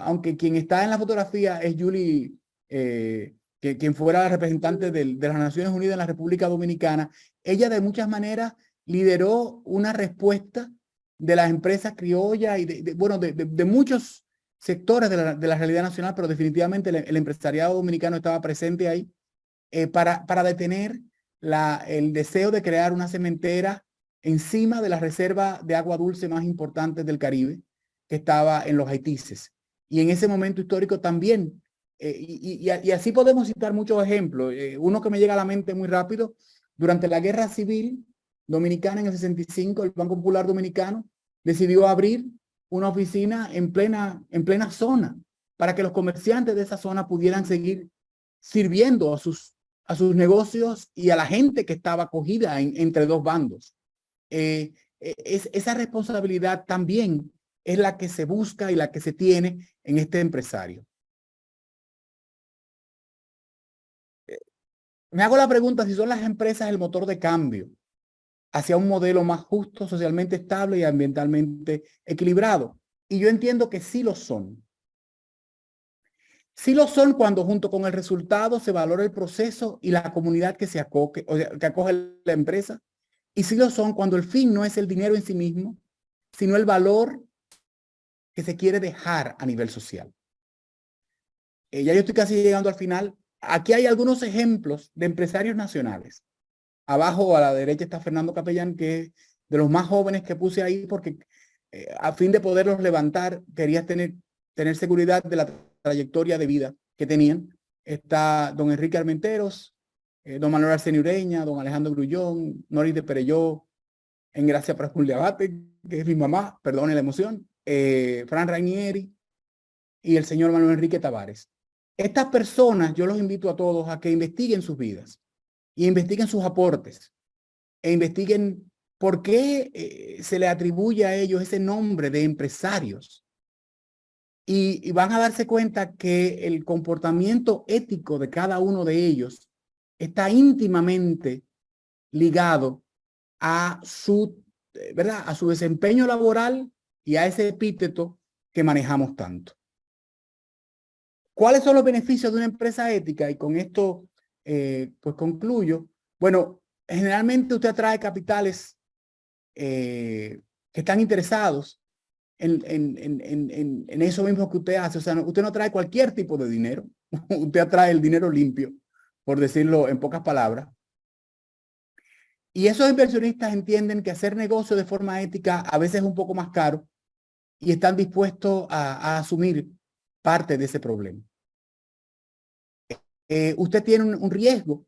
aunque quien está en la fotografía es Julie, quien fuera representante de las Naciones Unidas en la República Dominicana, ella de muchas maneras lideró una respuesta de las empresas criollas y de muchos sectores de la realidad nacional, pero definitivamente el empresariado dominicano estaba presente ahí para detener el deseo de crear una cementera encima de la reserva de agua dulce más importante del Caribe, que estaba en los Haitises. Y en ese momento histórico también, y así podemos citar muchos ejemplos. Uno que me llega a la mente muy rápido, durante la Guerra Civil Dominicana en el 65, el Banco Popular Dominicano decidió abrir una oficina en plena zona para que los comerciantes de esa zona pudieran seguir sirviendo a sus negocios y a la gente que estaba acogida entre dos bandos. Esa responsabilidad también es la que se busca y la que se tiene en este empresario. Me hago la pregunta si son las empresas el motor de cambio hacia un modelo más justo, socialmente estable y ambientalmente equilibrado. Y yo entiendo que sí lo son. Sí lo son cuando junto con el resultado se valora el proceso y la comunidad que acoge la empresa. Y sí lo son cuando el fin no es el dinero en sí mismo, sino el valor que se quiere dejar a nivel social. Ya yo estoy casi llegando al final. Aquí hay algunos ejemplos de empresarios nacionales. Abajo a la derecha está Fernando Capellán, que es de los más jóvenes que puse ahí porque a fin de poderlos levantar quería tener seguridad de la trayectoria de vida que tenían. Está don Enrique Armenteros, don Manuel Arsenio Ureña, don Alejandro Grullón, Noris de Perelló, Engracia Prasculiabate, que es mi mamá, perdone la emoción, Fran Rainieri y el señor Manuel Enrique Tavares. Estas personas yo los invito a todos a que investiguen sus vidas y investiguen sus aportes e investiguen por qué se le atribuye a ellos ese nombre de empresarios. Y van a darse cuenta que el comportamiento ético de cada uno de ellos está íntimamente ligado a ¿verdad? A su desempeño laboral y a ese epíteto que manejamos tanto. ¿Cuáles son los beneficios de una empresa ética? Y con esto pues concluyo. Bueno, generalmente usted atrae capitales que están interesados en eso mismo que usted hace. O sea, usted no atrae cualquier tipo de dinero. Usted atrae el dinero limpio, por decirlo en pocas palabras. Y esos inversionistas entienden que hacer negocio de forma ética a veces es un poco más caro y están dispuestos a asumir parte de ese problema. Usted tiene un riesgo,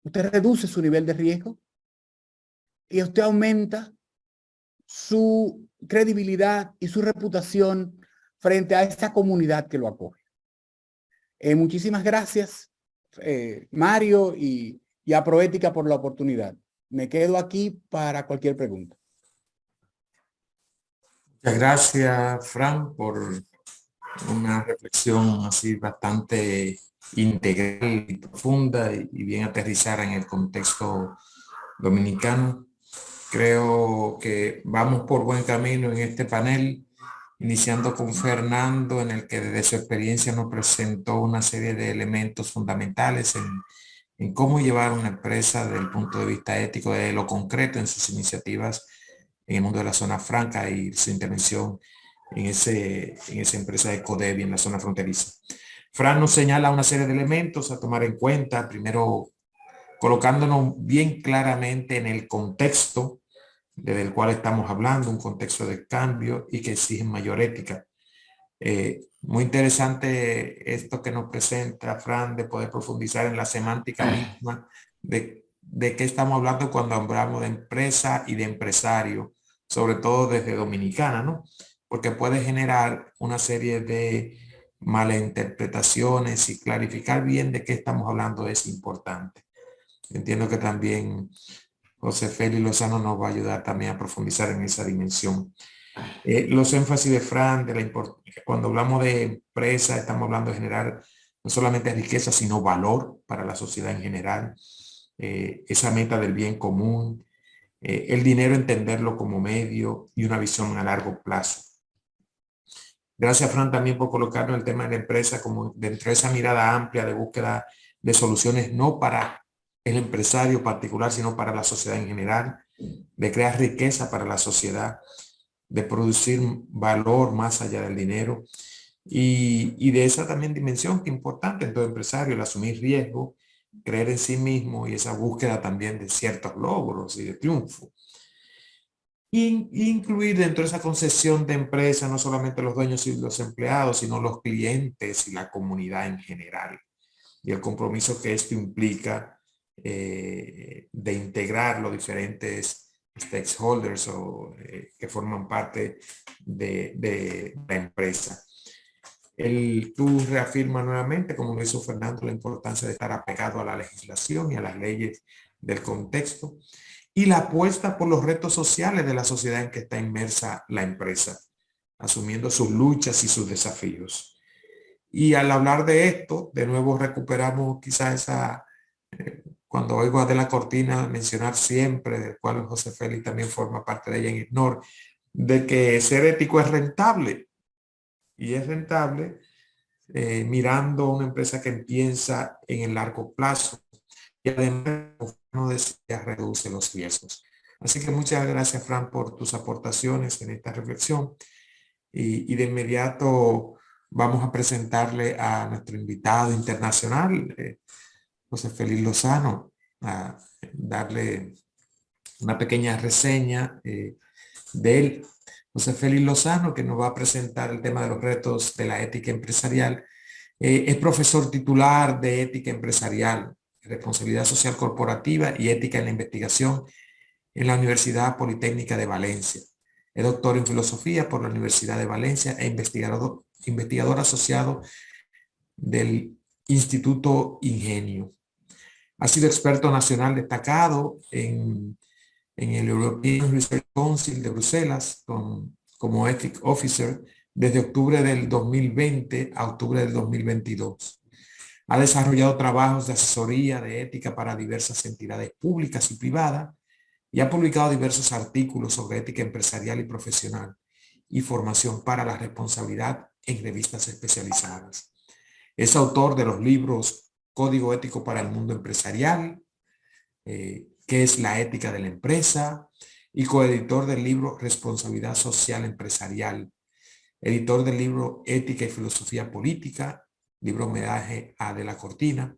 usted reduce su nivel de riesgo y usted aumenta su credibilidad y su reputación frente a esa comunidad que lo acoge. Muchísimas gracias, Mario y a Proética por la oportunidad. Me quedo aquí para cualquier pregunta. Muchas gracias, Fran, por una reflexión así bastante integral y profunda y bien aterrizada en el contexto dominicano. Creo que vamos por buen camino en este panel, iniciando con Fernando, en el que desde su experiencia nos presentó una serie de elementos fundamentales en cómo llevar una empresa desde el punto de vista ético, de lo concreto en sus iniciativas en el mundo de la zona franca y su intervención en esa empresa de Codevi en la zona fronteriza. Fran nos señala una serie de elementos a tomar en cuenta, primero colocándonos bien claramente en el contexto desde el cual estamos hablando, un contexto de cambio y que exige mayor ética. Muy interesante esto que nos presenta Fran, de poder profundizar en la semántica misma de qué estamos hablando cuando hablamos de empresa y de empresario, sobre todo desde Dominicana, ¿no? Porque puede generar una serie de malinterpretaciones y clarificar bien de qué estamos hablando es importante. Entiendo que también José Félix Lozano nos va a ayudar también a profundizar en esa dimensión. Los énfasis de Fran, cuando hablamos de empresa, estamos hablando de generar no solamente riqueza, sino valor para la sociedad en general. Esa meta del bien común, el dinero entenderlo como medio y una visión a largo plazo. Gracias, Fran, también por colocarnos el tema de la empresa como dentro de esa mirada amplia de búsqueda de soluciones, no para el empresario particular, sino para la sociedad en general, de crear riqueza para la sociedad, de producir valor más allá del dinero y de esa también dimensión que es importante en todo empresario, el asumir riesgo, creer en sí mismo y esa búsqueda también de ciertos logros y de triunfo. Incluir dentro de esa concepción de empresa no solamente los dueños y los empleados, sino los clientes y la comunidad en general. Y el compromiso que esto implica de integrar los diferentes stakeholders que forman parte de la empresa. Tú reafirma nuevamente, como lo hizo Fernando, la importancia de estar apegado a la legislación y a las leyes del contexto y la apuesta por los retos sociales de la sociedad en que está inmersa la empresa, asumiendo sus luchas y sus desafíos. Y al hablar de esto, de nuevo recuperamos quizás cuando oigo a Adela Cortina mencionar siempre, del cual José Félix también forma parte de ella en IGNOR, de que ser ético es rentable. Y es rentable mirando una empresa que piensa en el largo plazo y además, como no decía, reduce los riesgos. Así que muchas gracias, Fran, por tus aportaciones en esta reflexión. Y de inmediato vamos a presentarle a nuestro invitado internacional, José Félix Lozano, a darle una pequeña reseña de él. José Félix Lozano, que nos va a presentar el tema de los retos de la ética empresarial. Es profesor titular de ética empresarial, responsabilidad social corporativa y ética en la investigación en la Universidad Politécnica de Valencia. Es doctor en filosofía por la Universidad de Valencia e investigador asociado del Instituto Ingenio. Ha sido experto nacional destacado en el European Research Council de Bruselas como Ethics Officer desde octubre del 2020 a octubre del 2022. Ha desarrollado trabajos de asesoría de ética para diversas entidades públicas y privadas y ha publicado diversos artículos sobre ética empresarial y profesional y formación para la responsabilidad en revistas especializadas. Es autor de los libros Código Ético para el Mundo Empresarial, ¿Qué es la ética de la empresa? Y coeditor del libro Responsabilidad Social Empresarial, editor del libro Ética y Filosofía Política, libro homenaje a Adela Cortina,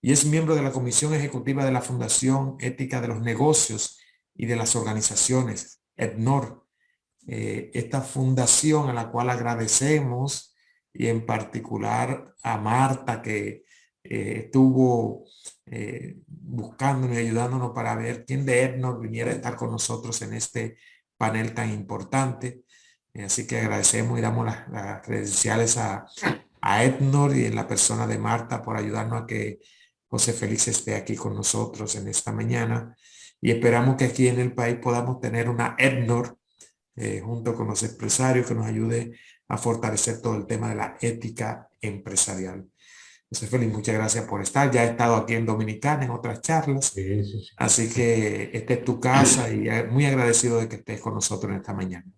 y es miembro de la Comisión Ejecutiva de la Fundación Ética de los Negocios y de las Organizaciones, EDNOR, esta fundación a la cual agradecemos, y en particular a Marta, que estuvo buscándonos y ayudándonos para ver quién de EDNOR viniera a estar con nosotros en este panel tan importante. Así que agradecemos y damos las credenciales a a Ednor y en la persona de Marta por ayudarnos a que José Félix esté aquí con nosotros en esta mañana. Y esperamos que aquí en el país podamos tener una Ednor junto con los empresarios que nos ayude a fortalecer todo el tema de la ética empresarial. José Félix, muchas gracias por estar. Ya he estado aquí en Dominicana en otras charlas, Sí, sí, sí. así que esta es tu casa y muy agradecido de que estés con nosotros en esta mañana.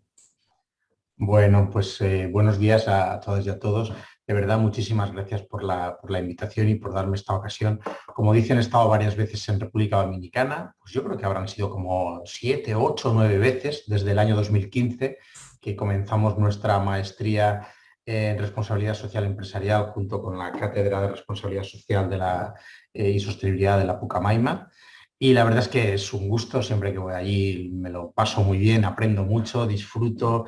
Bueno, pues buenos días a todas y a todos. De verdad, muchísimas gracias por la invitación y por darme esta ocasión. Como dicen, he estado varias veces en República Dominicana, pues yo creo que habrán sido como 7, 8, 9 veces desde el año 2015 que comenzamos nuestra maestría en responsabilidad social empresarial junto con la Cátedra de Responsabilidad Social y Sostenibilidad de la Pucamaima. Y la verdad es que es un gusto, siempre que voy allí me lo paso muy bien, aprendo mucho, disfruto.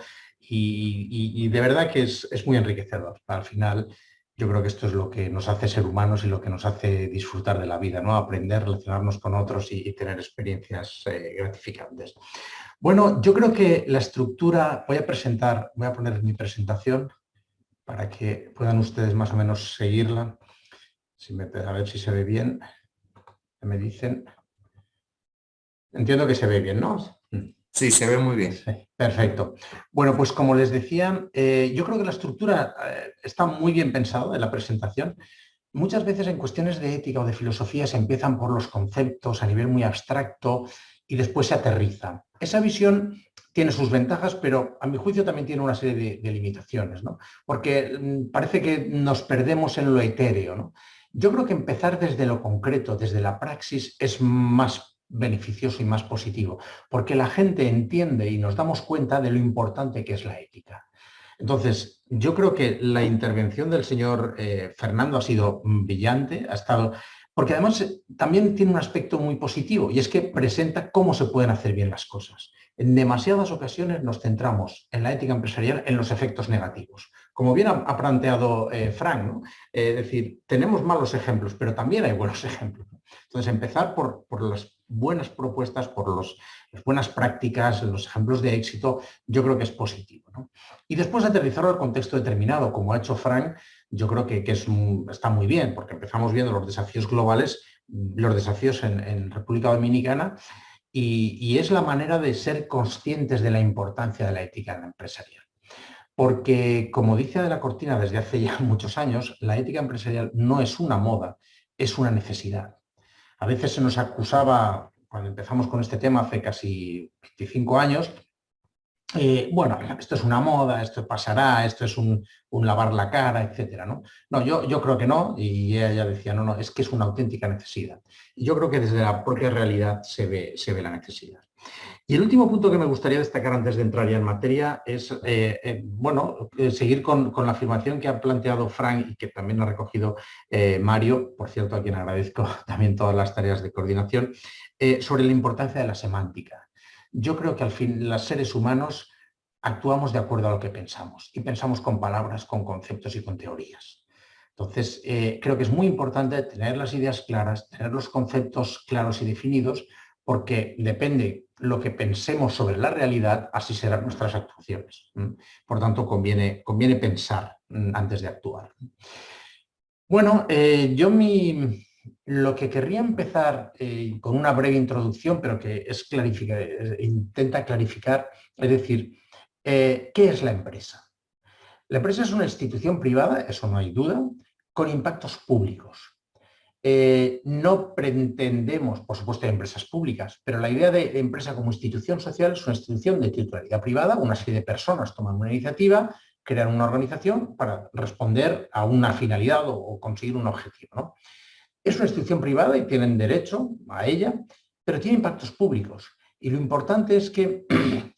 Y de verdad que es muy enriquecedor. Al final, yo creo que esto es lo que nos hace ser humanos y lo que nos hace disfrutar de la vida, ¿no? Aprender, relacionarnos con otros y tener experiencias gratificantes. Bueno, yo creo que la estructura, voy a poner mi presentación para que puedan ustedes más o menos seguirla. A ver si se ve bien. Me dicen. Entiendo que se ve bien, ¿no? Sí, se ve muy bien. Sí, perfecto. Bueno, pues como les decía, yo creo que la estructura está muy bien pensada en la presentación. Muchas veces en cuestiones de ética o de filosofía se empiezan por los conceptos a nivel muy abstracto y después se aterriza. Esa visión tiene sus ventajas, pero a mi juicio también tiene una serie de limitaciones, ¿no? Porque parece que nos perdemos en lo etéreo, ¿no? Yo creo que empezar desde lo concreto, desde la praxis, es más beneficioso y más positivo, porque la gente entiende y nos damos cuenta de lo importante que es la ética. Entonces, yo creo que la intervención del señor Fernando ha sido brillante, porque además también tiene un aspecto muy positivo y es que presenta cómo se pueden hacer bien las cosas. En demasiadas ocasiones nos centramos en la ética empresarial en los efectos negativos. Como bien ha planteado Frank, ¿no? Es decir, tenemos malos ejemplos, pero también hay buenos ejemplos, ¿no? Entonces, empezar por las buenas propuestas, por las buenas prácticas, los ejemplos de éxito, yo creo que es positivo, ¿no? Y después aterrizarlo al contexto determinado, como ha hecho Frank, yo creo que está muy bien, porque empezamos viendo los desafíos globales, los desafíos en República Dominicana, y es la manera de ser conscientes de la importancia de la ética empresarial. Porque, como dice Adela Cortina desde hace ya muchos años, la ética empresarial no es una moda, es una necesidad. A veces se nos acusaba, cuando empezamos con este tema hace casi 25 años, bueno, esto es una moda, esto pasará, esto es un lavar la cara, etcétera, ¿no? No, yo creo que no, y ella ya decía, no, es que es una auténtica necesidad. Y yo creo que desde la propia realidad se ve la necesidad. Y el último punto que me gustaría destacar antes de entrar ya en materia es, seguir con la afirmación que ha planteado Frank y que también ha recogido Mario, por cierto, a quien agradezco también todas las tareas de coordinación, sobre la importancia de la semántica. Yo creo que al fin los seres humanos actuamos de acuerdo a lo que pensamos y pensamos con palabras, con conceptos y con teorías. Entonces, creo que es muy importante tener las ideas claras, tener los conceptos claros y definidos, porque depende lo que pensemos sobre la realidad, así serán nuestras actuaciones. Por tanto, conviene pensar antes de actuar. Bueno, lo que querría empezar con una breve introducción, pero que intenta clarificar, es decir, ¿qué es la empresa? La empresa es una institución privada, eso no hay duda, con impactos públicos. No pretendemos, por supuesto, empresas públicas, pero la idea de empresa como institución social es una institución de titularidad privada, una serie de personas toman una iniciativa, crean una organización para responder a una finalidad o conseguir un objetivo, ¿no? Es una institución privada y tienen derecho a ella, pero tiene impactos públicos. Y lo importante es que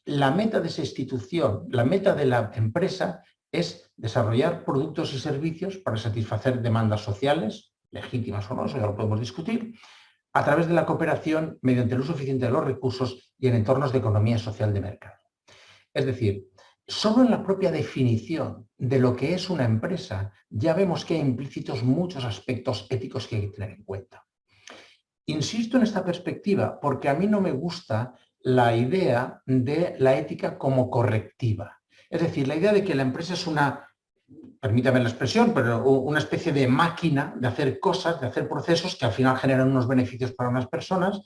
la meta de esa institución, la meta de la empresa es desarrollar productos y servicios para satisfacer demandas sociales, legítimas o no, eso ya lo podemos discutir, a través de la cooperación mediante el uso eficiente de los recursos y en entornos de economía social de mercado. Es decir, solo en la propia definición de lo que es una empresa ya vemos que hay implícitos muchos aspectos éticos que hay que tener en cuenta. Insisto en esta perspectiva porque a mí no me gusta la idea de la ética como correctiva. Es decir, la idea de que la empresa es una permítame la expresión, pero una especie de máquina de hacer cosas, de hacer procesos que al final generan unos beneficios para unas personas.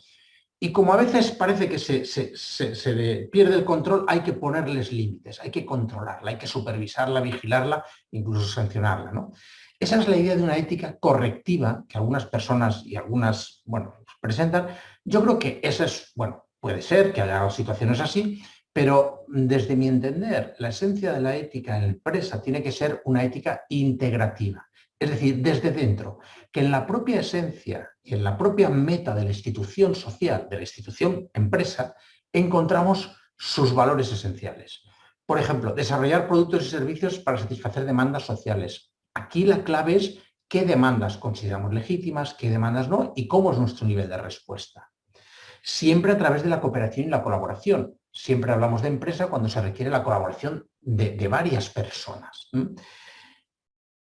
Y como a veces parece que se le pierde el control, hay que ponerles límites, hay que controlarla, hay que supervisarla, vigilarla, incluso sancionarla, ¿no? Esa es la idea de una ética correctiva que algunas personas y algunas, bueno, presentan. Yo creo que esa es, bueno, puede ser que haya situaciones así, pero desde mi entender, la esencia de la ética en la empresa tiene que ser una ética integrativa. Es decir, desde dentro, que en la propia esencia y en la propia meta de la institución social, de la institución empresa, encontramos sus valores esenciales. Por ejemplo, desarrollar productos y servicios para satisfacer demandas sociales. Aquí la clave es qué demandas consideramos legítimas, qué demandas no y cómo es nuestro nivel de respuesta. Siempre a través de la cooperación y la colaboración. Siempre hablamos de empresa cuando se requiere la colaboración de varias personas.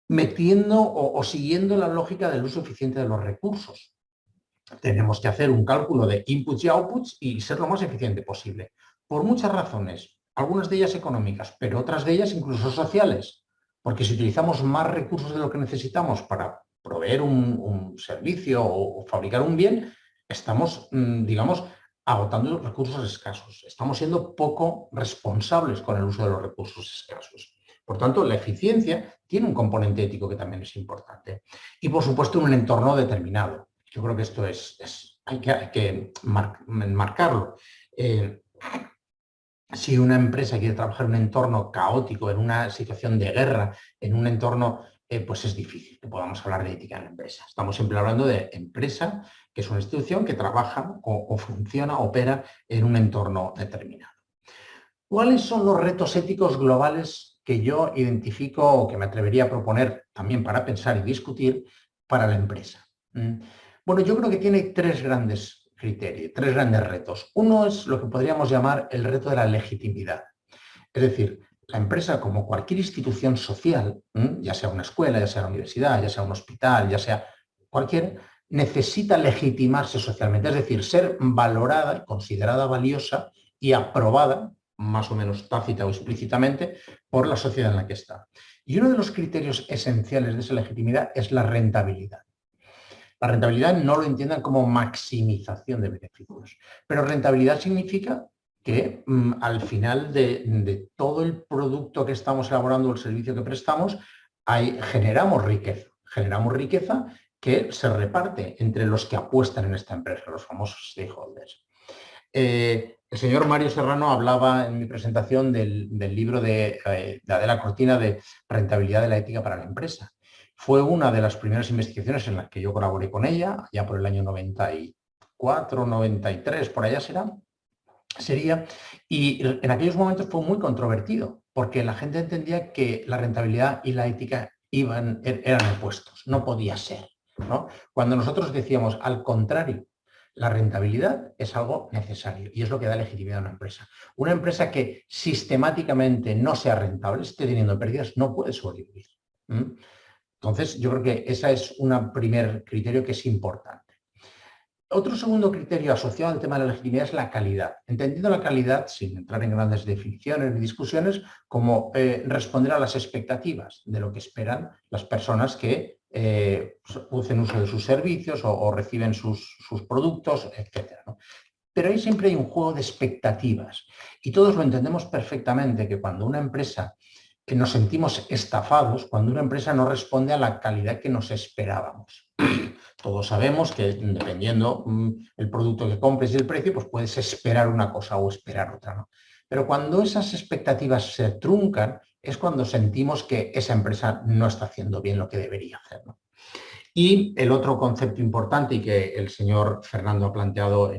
Metiendo o siguiendo la lógica del uso eficiente de los recursos. Tenemos que hacer un cálculo de inputs y outputs y ser lo más eficiente posible. Por muchas razones, algunas de ellas económicas, pero otras de ellas incluso sociales. Porque si utilizamos más recursos de lo que necesitamos para proveer un servicio o fabricar un bien, estamos, digamos, agotando los recursos escasos. Estamos siendo poco responsables con el uso de los recursos escasos. Por tanto, la eficiencia tiene un componente ético que también es importante. Y, por supuesto, en un entorno determinado. Yo creo que esto hay que marcarlo. Si una empresa quiere trabajar en un entorno caótico, en una situación de guerra, en un entorno, pues es difícil que podamos hablar de ética en la empresa. Estamos siempre hablando de empresa, que es una institución que trabaja o funciona, opera en un entorno determinado. ¿Cuáles son los retos éticos globales que yo identifico o que me atrevería a proponer también para pensar y discutir para la empresa? Bueno, yo creo que tiene tres grandes criterios, tres grandes retos. Uno es lo que podríamos llamar el reto de la legitimidad. Es decir, la empresa, como cualquier institución social, ya sea una escuela, ya sea una universidad, ya sea un hospital, ya sea cualquier, necesita legitimarse socialmente, es decir, ser valorada, considerada valiosa y aprobada, más o menos tácita o explícitamente, por la sociedad en la que está. Y uno de los criterios esenciales de esa legitimidad es la rentabilidad. La rentabilidad no lo entiendan como maximización de beneficios, pero rentabilidad significa que al final de todo el producto que estamos elaborando o el servicio que prestamos, generamos riqueza que se reparte entre los que apuestan en esta empresa, los famosos stakeholders. El señor Mario Serrano hablaba en mi presentación del libro de Adela Cortina de Rentabilidad de la ética para la empresa. Fue una de las primeras investigaciones en las que yo colaboré con ella, ya por el año 94, 93, por allá sería, y en aquellos momentos fue muy controvertido, porque la gente entendía que la rentabilidad y la ética eran opuestos, no podía ser, ¿no? Cuando nosotros decíamos, al contrario, la rentabilidad es algo necesario y es lo que da legitimidad a una empresa. Una empresa que sistemáticamente no sea rentable, esté teniendo pérdidas, no puede sobrevivir. Entonces, yo creo que ese es un primer criterio que es importante. Otro segundo criterio asociado al tema de la legitimidad es la calidad. Entendiendo la calidad, sin entrar en grandes definiciones ni discusiones, como responder a las expectativas de lo que esperan las personas que hacen uso de sus servicios o reciben sus productos, etc., ¿no? Pero ahí siempre hay un juego de expectativas. Y todos lo entendemos perfectamente, que cuando una empresa nos sentimos estafados, cuando una empresa no responde a la calidad que nos esperábamos. Todos sabemos que dependiendo el producto que compres y el precio, pues puedes esperar una cosa o esperar otra, ¿no? Pero cuando esas expectativas se truncan, es cuando sentimos que esa empresa no está haciendo bien lo que debería hacer, ¿no? Y el otro concepto importante y que el señor Fernando ha planteado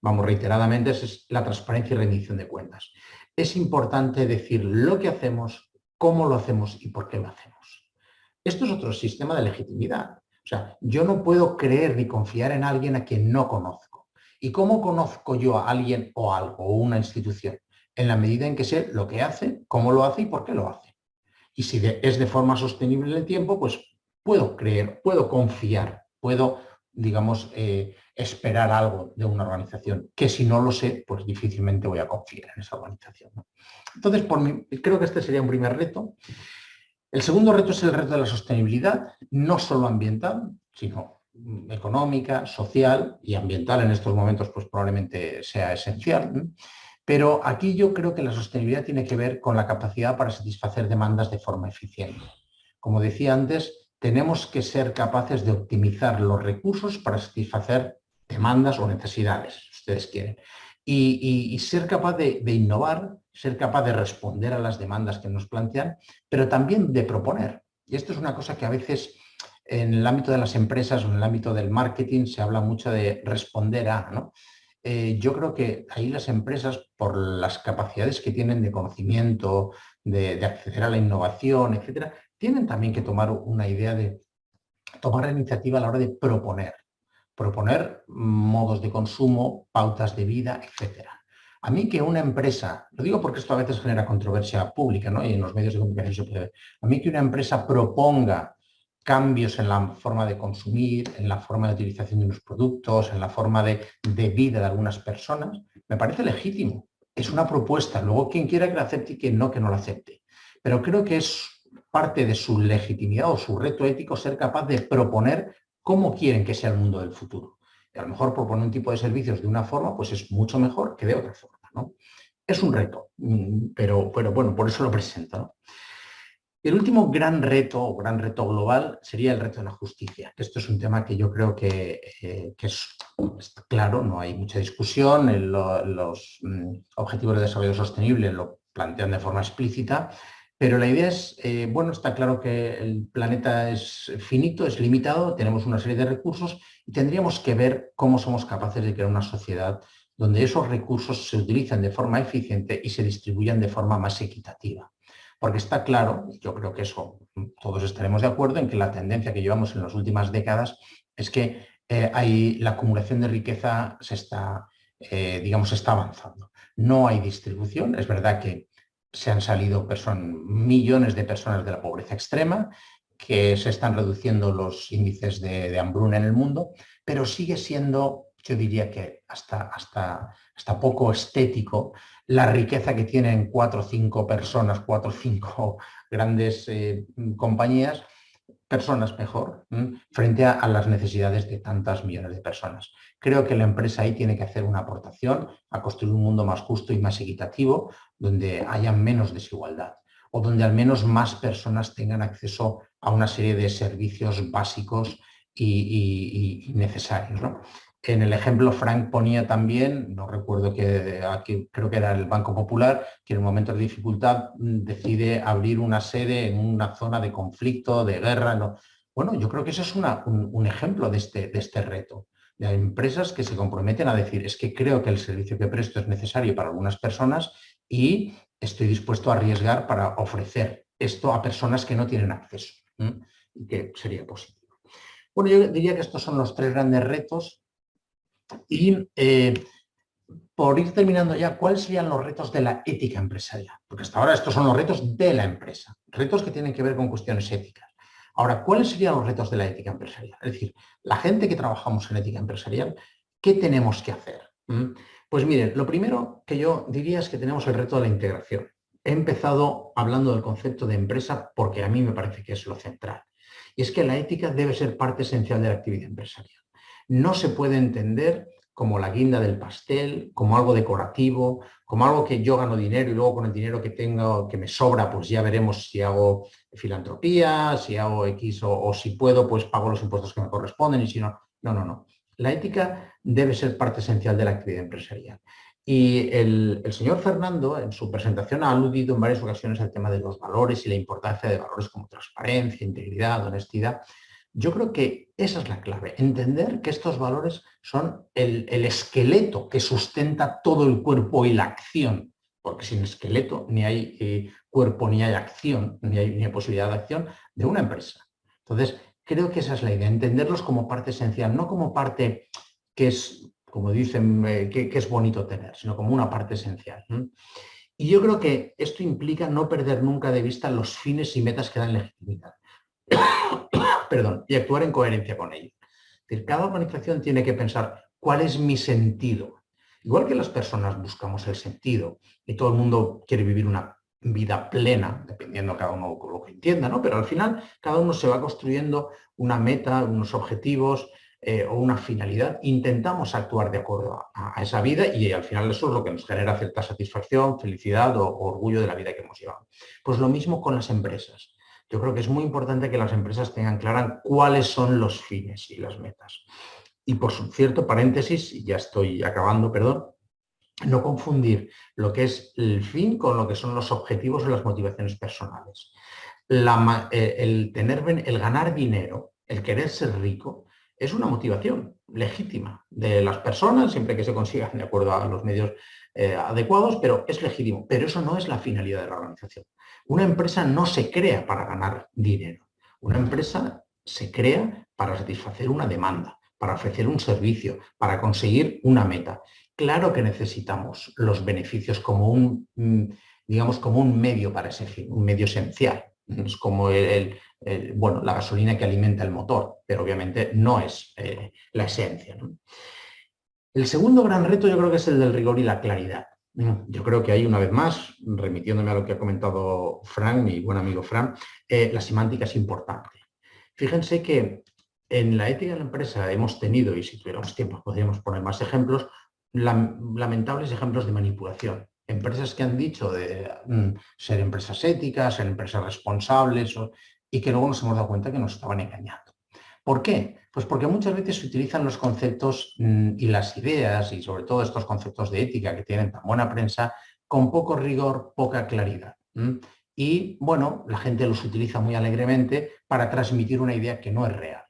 reiteradamente es la transparencia y rendición de cuentas. Es importante decir lo que hacemos, cómo lo hacemos y por qué lo hacemos. Esto es otro sistema de legitimidad. O sea, yo no puedo creer ni confiar en alguien a quien no conozco. ¿Y cómo conozco yo a alguien o algo o una institución? En la medida en que sé lo que hace, cómo lo hace y por qué lo hace. Y si es de forma sostenible en el tiempo, pues puedo creer, puedo confiar, puedo, digamos, esperar algo de una organización, que si no lo sé, pues difícilmente voy a confiar en esa organización, ¿no? Entonces, creo que este sería un primer reto. El segundo reto es el reto de la sostenibilidad, no solo ambiental, sino económica, social y ambiental en estos momentos pues probablemente sea esencial, ¿no? Pero aquí yo creo que la sostenibilidad tiene que ver con la capacidad para satisfacer demandas de forma eficiente. Como decía antes, tenemos que ser capaces de optimizar los recursos para satisfacer demandas o necesidades, si ustedes quieren. Y ser capaz de innovar, ser capaz de responder a las demandas que nos plantean, pero también de proponer. Y esto es una cosa que a veces en el ámbito de las empresas o en el ámbito del marketing se habla mucho de responder a, ¿no? Yo creo que ahí las empresas, por las capacidades que tienen de conocimiento, de acceder a la innovación, etcétera, tienen también que tomar una idea de tomar la iniciativa a la hora de proponer modos de consumo, pautas de vida, etcétera. A mí que una empresa, lo digo porque esto a veces genera controversia pública, ¿no? Y en los medios de comunicación se puede ver, a mí que una empresa proponga cambios en la forma de consumir, en la forma de utilización de unos productos, en la forma de vida de algunas personas, me parece legítimo. Es una propuesta. Luego, quien quiera que la acepte y quien no, que no la acepte. Pero creo que es parte de su legitimidad o su reto ético ser capaz de proponer cómo quieren que sea el mundo del futuro. Y a lo mejor proponer un tipo de servicios de una forma, pues es mucho mejor que de otra forma, ¿no? Es un reto, pero bueno, por eso lo presento, ¿no? El último gran reto global sería el reto de la justicia. Esto es un tema que yo creo que es claro, no hay mucha discusión. Los objetivos de desarrollo sostenible lo plantean de forma explícita, pero la idea es, bueno, está claro que el planeta es finito, es limitado, tenemos una serie de recursos y tendríamos que ver cómo somos capaces de crear una sociedad donde esos recursos se utilicen de forma eficiente y se distribuyan de forma más equitativa. Porque está claro, yo creo que eso todos estaremos de acuerdo, en que la tendencia que llevamos en las últimas décadas es que la acumulación de riqueza se está avanzando. No hay distribución, es verdad que se han salido millones de personas de la pobreza extrema, que se están reduciendo los índices de hambruna en el mundo, pero sigue siendo, yo diría que hasta poco estético, la riqueza que tienen 4 o 5 personas, 4 o 5 grandes compañías, personas mejor, frente a las necesidades de tantas millones de personas. Creo que la empresa ahí tiene que hacer una aportación a construir un mundo más justo y más equitativo, donde haya menos desigualdad o donde al menos más personas tengan acceso a una serie de servicios básicos y necesarios, ¿no? En el ejemplo, Frank ponía también, no recuerdo que aquí creo que era el Banco Popular, que en momentos de dificultad decide abrir una sede en una zona de conflicto, de guerra. ¿No? Bueno, yo creo que eso es un ejemplo de este reto. De empresas que se comprometen a decir, es que creo que el servicio que presto es necesario para algunas personas y estoy dispuesto a arriesgar para ofrecer esto a personas que no tienen acceso, y que sería positivo. Bueno, yo diría que estos son los 3 grandes retos. Y por ir terminando ya, ¿cuáles serían los retos de la ética empresarial? Porque hasta ahora estos son los retos de la empresa, retos que tienen que ver con cuestiones éticas. Ahora, ¿cuáles serían los retos de la ética empresarial? Es decir, la gente que trabajamos en ética empresarial, ¿qué tenemos que hacer? Pues miren, lo primero que yo diría es que tenemos el reto de la integración. He empezado hablando del concepto de empresa porque a mí me parece que es lo central. Y es que la ética debe ser parte esencial de la actividad empresarial. No se puede entender como la guinda del pastel, como algo decorativo, como algo que yo gano dinero y luego con el dinero que tengo, que me sobra, pues ya veremos si hago filantropía, si hago X o si puedo, pues pago los impuestos que me corresponden y si no, no. La ética debe ser parte esencial de la actividad empresarial. Y el señor Fernando, en su presentación, ha aludido en varias ocasiones al tema de los valores y la importancia de valores como transparencia, integridad, honestidad. Yo creo que esa es la clave, entender que estos valores son el esqueleto que sustenta todo el cuerpo y la acción, porque sin esqueleto ni hay cuerpo, ni hay acción, ni hay posibilidad de acción de una empresa. Entonces, creo que esa es la idea, entenderlos como parte esencial, no como parte que es, como dicen, que es bonito tener, sino como una parte esencial. Y yo creo que esto implica no perder nunca de vista los fines y metas que dan legitimidad. Y actuar en coherencia con ello. Es decir, cada organización tiene que pensar cuál es mi sentido. Igual que las personas buscamos el sentido y todo el mundo quiere vivir una vida plena, dependiendo cada uno lo que entienda, ¿no? Pero al final cada uno se va construyendo una meta, unos objetivos o una finalidad. Intentamos actuar de acuerdo a esa vida y al final eso es lo que nos genera cierta satisfacción, felicidad o orgullo de la vida que hemos llevado. Pues lo mismo con las empresas. Yo creo que es muy importante que las empresas tengan claras cuáles son los fines y las metas. Y por cierto, paréntesis, y ya estoy acabando, perdón, no confundir lo que es el fin con lo que son los objetivos o las motivaciones personales. El ganar dinero, el querer ser rico, es una motivación legítima de las personas, siempre que se consigan de acuerdo a los medios adecuados, pero es legítimo. Pero eso no es la finalidad de la organización. Una empresa no se crea para ganar dinero. Una empresa se crea para satisfacer una demanda, para ofrecer un servicio, para conseguir una meta. Claro que necesitamos los beneficios como digamos, como un medio para ese fin, un medio esencial. Es como la gasolina que alimenta el motor, pero obviamente no es la esencia, ¿no? El segundo gran reto yo creo que es el del rigor y la claridad. Yo creo que ahí, una vez más, remitiéndome a lo que ha comentado Fran, mi buen amigo Fran, la semántica es importante. Fíjense que en la ética de la empresa hemos tenido, y si tuviéramos tiempo podríamos poner más ejemplos, lamentables ejemplos de manipulación. Empresas que han dicho de ser empresas éticas, ser empresas responsables, y que luego nos hemos dado cuenta que nos estaban engañando. ¿Por qué? Pues porque muchas veces se utilizan los conceptos y las ideas, y sobre todo estos conceptos de ética que tienen tan buena prensa, con poco rigor, poca claridad. Y, bueno, la gente los utiliza muy alegremente para transmitir una idea que no es real.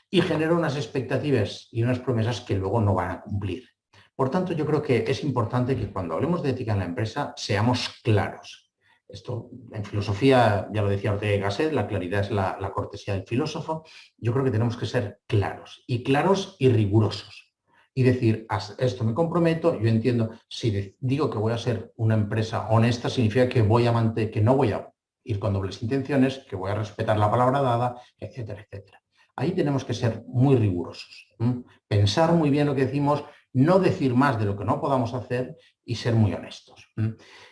Y genera unas expectativas y unas promesas que luego no van a cumplir. Por tanto, yo creo que es importante que cuando hablemos de ética en la empresa seamos claros. Esto, en filosofía, ya lo decía Ortega y Gasset, la claridad es la cortesía del filósofo. Yo creo que tenemos que ser claros y rigurosos. Y decir, a esto me comprometo, yo entiendo, si digo que voy a ser una empresa honesta, significa que no voy a ir con dobles intenciones, que voy a respetar la palabra dada, etcétera, etcétera. Ahí tenemos que ser muy rigurosos. Pensar muy bien lo que decimos, no decir más de lo que no podamos hacer y ser muy honestos.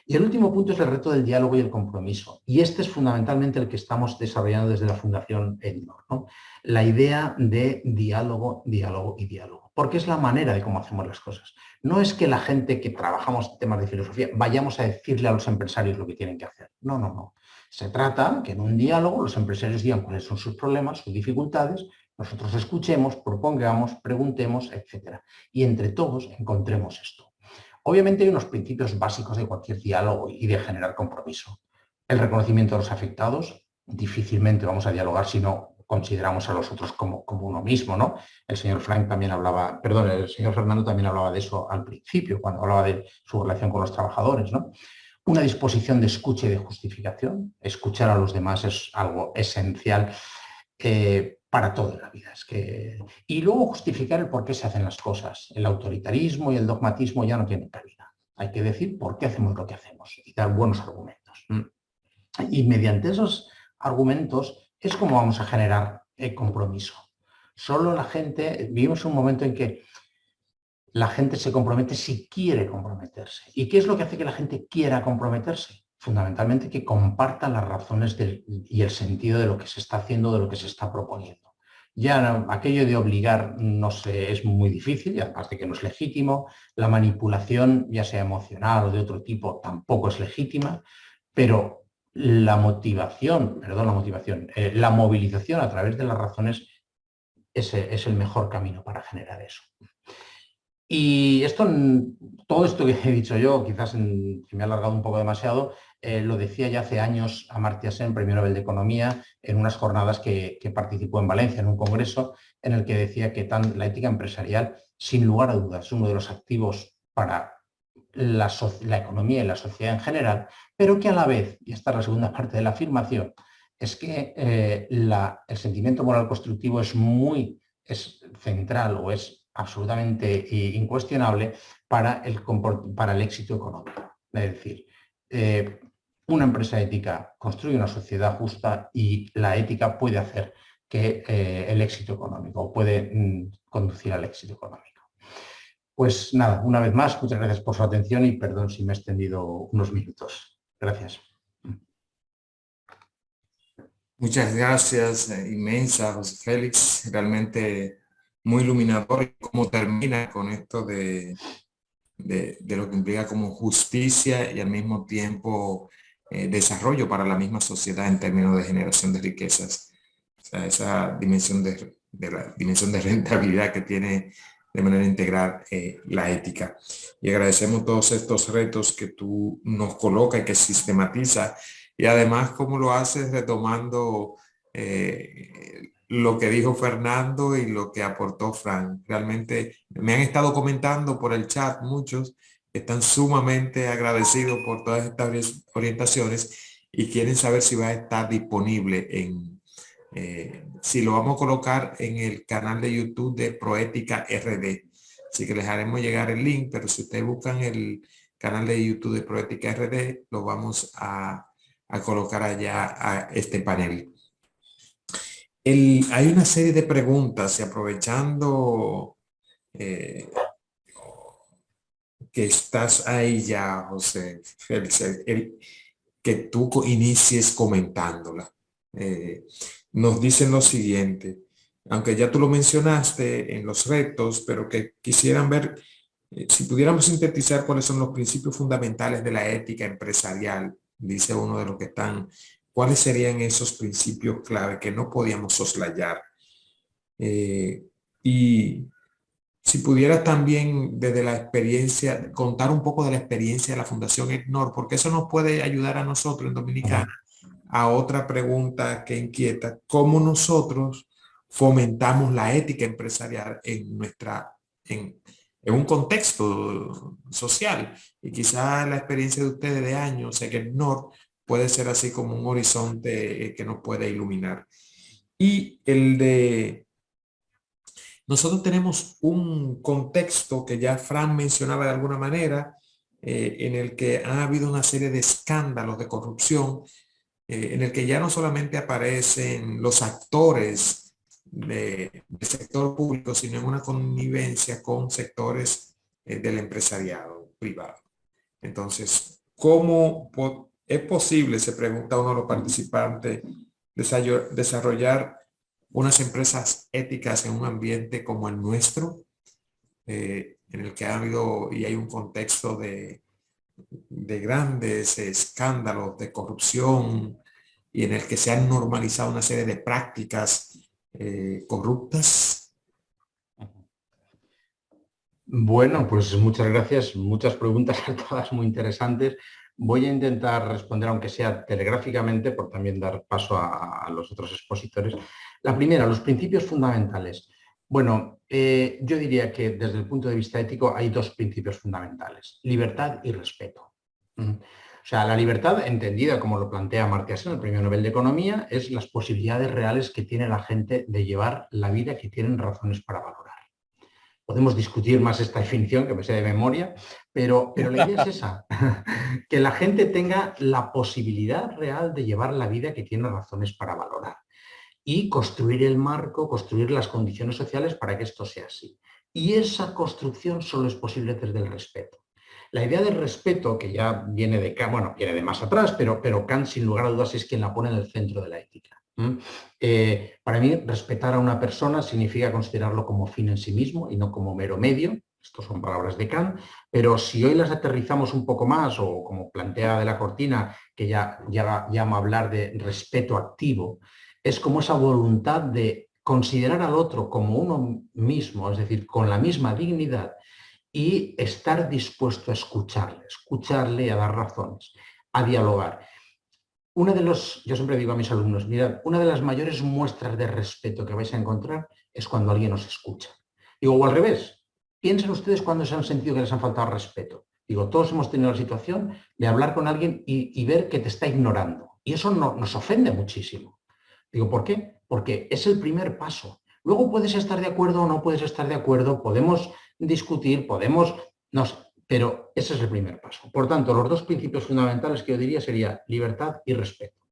Y el último punto es el reto del diálogo y el compromiso. Y este es fundamentalmente el que estamos desarrollando desde la Fundación Edinor, ¿no? La idea de diálogo, diálogo y diálogo. Porque es la manera de cómo hacemos las cosas. No es que la gente que trabajamos temas de filosofía vayamos a decirle a los empresarios lo que tienen que hacer. No, no, no. Se trata que en un diálogo los empresarios digan cuáles son sus problemas, sus dificultades, nosotros escuchemos, propongamos, preguntemos, etc. Y entre todos encontremos esto. Obviamente hay unos principios básicos de cualquier diálogo y de generar compromiso. El reconocimiento de los afectados, difícilmente vamos a dialogar si no consideramos a los otros como uno mismo, ¿no? El señor el señor Fernando también hablaba de eso al principio, cuando hablaba de su relación con los trabajadores, ¿no? Una disposición de escucha y de justificación. Escuchar a los demás es algo esencial para toda la vida. Y luego justificar el por qué se hacen las cosas. El autoritarismo y el dogmatismo ya no tienen cabida. Hay que decir por qué hacemos lo que hacemos y dar buenos argumentos. Y mediante esos argumentos es como vamos a generar compromiso. Solo la gente, vivimos un momento en que la gente se compromete si quiere comprometerse. ¿Y qué es lo que hace que la gente quiera comprometerse? Fundamentalmente que comparta las razones y el sentido de lo que se está haciendo, de lo que se está proponiendo. Ya aquello de obligar, no sé, es muy difícil, y además de que no es legítimo. La manipulación, ya sea emocional o de otro tipo, tampoco es legítima, pero la movilización a través de las razones es el mejor camino para generar eso. Y todo esto que he dicho yo, quizás que me ha alargado un poco demasiado, lo decía ya hace años Amartya Sen, Premio Nobel de Economía, en unas jornadas que participó en Valencia, en un congreso, en el que decía que la ética empresarial, sin lugar a dudas, es uno de los activos para la economía y la sociedad en general, pero que a la vez, y esta es la segunda parte de la afirmación, es que el sentimiento moral constructivo es central o es absolutamente incuestionable para el éxito económico. Es decir, una empresa ética construye una sociedad justa y la ética puede hacer que el éxito económico, puede conducir al éxito económico. Pues nada, una vez más, muchas gracias por su atención y perdón si me he extendido unos minutos. Gracias. Muchas gracias, inmensa, José Félix. Realmente muy iluminador y cómo termina con esto de lo que implica como justicia y al mismo tiempo desarrollo para la misma sociedad en términos de generación de riquezas. O sea, esa dimensión de la dimensión de rentabilidad que tiene de manera integral la ética. Y agradecemos todos estos retos que tú nos colocas y que sistematiza, y además cómo lo haces retomando lo que dijo Fernando y lo que aportó Frank. Realmente me han estado comentando por el chat, muchos están sumamente agradecidos por todas estas orientaciones y quieren saber si va a estar disponible si lo vamos a colocar en el canal de YouTube de Proética RD. Así que les haremos llegar el link, pero si ustedes buscan el canal de YouTube de Proética RD, lo vamos a colocar allá a este panel. Hay una serie de preguntas y aprovechando que estás ahí ya, José Félix, que tú inicies comentándola. Nos dicen lo siguiente, aunque ya tú lo mencionaste en los retos, pero que quisieran ver si pudiéramos sintetizar cuáles son los principios fundamentales de la ética empresarial, dice uno de los que están. ¿Cuáles serían esos principios clave que no podíamos soslayar? Y si pudieras también desde la experiencia, contar un poco de la experiencia de la Fundación ECNOR, porque eso nos puede ayudar a nosotros en Dominicana a otra pregunta que inquieta: ¿cómo nosotros fomentamos la ética empresarial en un contexto social? Y quizá la experiencia de ustedes de años en ECNOR puede ser así como un horizonte que nos puede iluminar. Y nosotros tenemos un contexto que ya Fran mencionaba de alguna manera, en el que ha habido una serie de escándalos de corrupción, en el que ya no solamente aparecen los actores del sector público, sino en una connivencia con sectores del empresariado privado. Entonces, ¿cómo es posible, se pregunta uno de los participantes, desarrollar unas empresas éticas en un ambiente como el nuestro, en el que ha habido y hay un contexto de grandes escándalos de corrupción y en el que se han normalizado una serie de prácticas corruptas? Bueno, pues muchas gracias. Muchas preguntas, todas muy interesantes. Voy a intentar responder, aunque sea telegráficamente, por también dar paso a los otros expositores. La primera, los principios fundamentales. Bueno, yo diría que desde el punto de vista ético hay dos principios fundamentales: libertad y respeto. O sea, la libertad, entendida como lo plantea Amartya Sen, el Premio Nobel de Economía, es las posibilidades reales que tiene la gente de llevar la vida que tienen razones para valorar. Podemos discutir más esta definición, que me sé de memoria, pero la idea es esa, que la gente tenga la posibilidad real de llevar la vida que tiene razones para valorar y construir el marco, construir las condiciones sociales para que esto sea así. Y esa construcción solo es posible desde el respeto. La idea del respeto, que ya viene de Kant, bueno, viene de más atrás, pero Kant sin lugar a dudas es quien la pone en el centro de la ética. Para mí, respetar a una persona significa considerarlo como fin en sí mismo y no como mero medio. Estas son palabras de Kant, pero si hoy las aterrizamos un poco más, o como plantea De la Cortina, que ya llama a hablar de respeto activo, es como esa voluntad de considerar al otro como uno mismo, es decir, con la misma dignidad, y estar dispuesto a escucharle y a dar razones, a dialogar. Yo siempre digo a mis alumnos, mirad, una de las mayores muestras de respeto que vais a encontrar es cuando alguien os escucha. Digo, o al revés, piensen ustedes cuando se han sentido que les han faltado respeto. Digo, todos hemos tenido la situación de hablar con alguien y ver que te está ignorando. Y eso nos ofende muchísimo. Digo, ¿por qué? Porque es el primer paso. Luego puedes estar de acuerdo o no puedes estar de acuerdo, podemos discutir, pero ese es el primer paso. Por tanto, los dos principios fundamentales que yo diría serían libertad y respeto.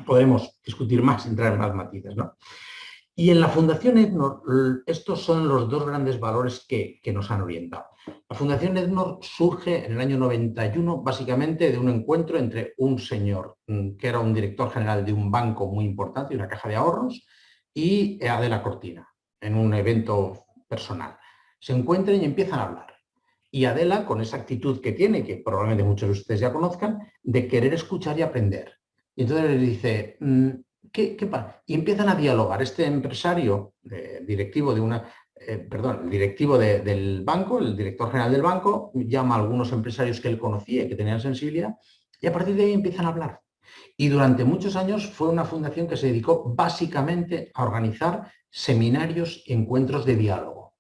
Podremos discutir más, entrar en más matices, ¿no? Y en la Fundación ECNOR, estos son los dos grandes valores que nos han orientado. La Fundación Ednor surge en el año 91 básicamente de un encuentro entre un señor que era un director general de un banco muy importante, una caja de ahorros, y Adela Cortina, en un evento personal. Se encuentran y empiezan a hablar. Y Adela, con esa actitud que tiene, que probablemente muchos de ustedes ya conozcan, de querer escuchar y aprender. Y entonces le dice, ¿qué pasa? Y empiezan a dialogar. Este empresario, directivo de una... el directivo del banco, el director general del banco, llama a algunos empresarios que él conocía y que tenían sensibilidad, y a partir de ahí empiezan a hablar. Y durante muchos años fue una fundación que se dedicó básicamente a organizar seminarios y encuentros de diálogo.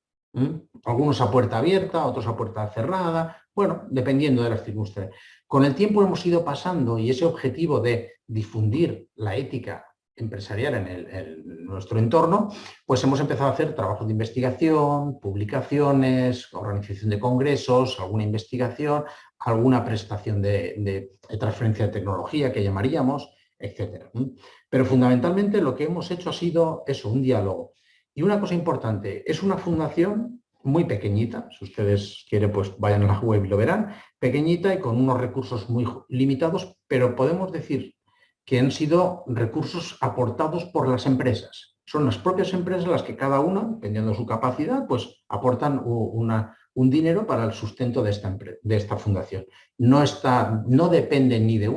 Algunos a puerta abierta, otros a puerta cerrada, bueno, dependiendo de las circunstancias. Con el tiempo hemos ido pasando y ese objetivo de difundir la ética empresarial en nuestro entorno, pues hemos empezado a hacer trabajos de investigación, publicaciones, organización de congresos, alguna investigación, alguna prestación de transferencia de tecnología que llamaríamos, etc. Pero fundamentalmente lo que hemos hecho ha sido eso, un diálogo. Y una cosa importante, es una fundación muy pequeñita, si ustedes quieren pues vayan a la web y lo verán, pequeñita y con unos recursos muy limitados, pero podemos decir que han sido recursos aportados por las empresas. Son las propias empresas las que cada una, dependiendo de su capacidad, pues aportan un dinero para el sustento de esta fundación. No depende ni de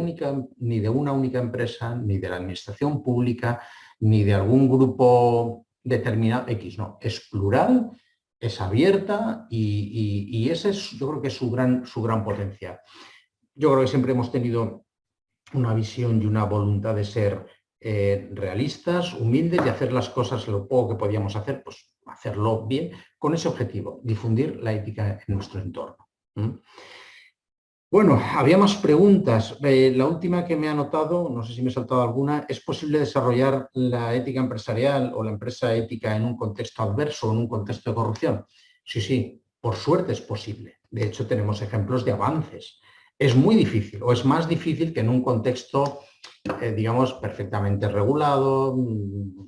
una única empresa, ni de la administración pública, ni de algún grupo determinado X, no. Es plural, es abierta y ese es, yo creo que es su gran potencial. Yo creo que siempre hemos tenido una visión y una voluntad de ser realistas, humildes y hacer las cosas lo poco que podíamos hacer, pues hacerlo bien, con ese objetivo, difundir la ética en nuestro entorno. Bueno, había más preguntas. La última que me ha anotado, no sé si me he saltado alguna, ¿es posible desarrollar la ética empresarial o la empresa ética en un contexto adverso o en un contexto de corrupción? Sí, por suerte es posible. De hecho, tenemos ejemplos de avances. Es muy difícil o es más difícil que en un contexto, digamos, perfectamente regulado,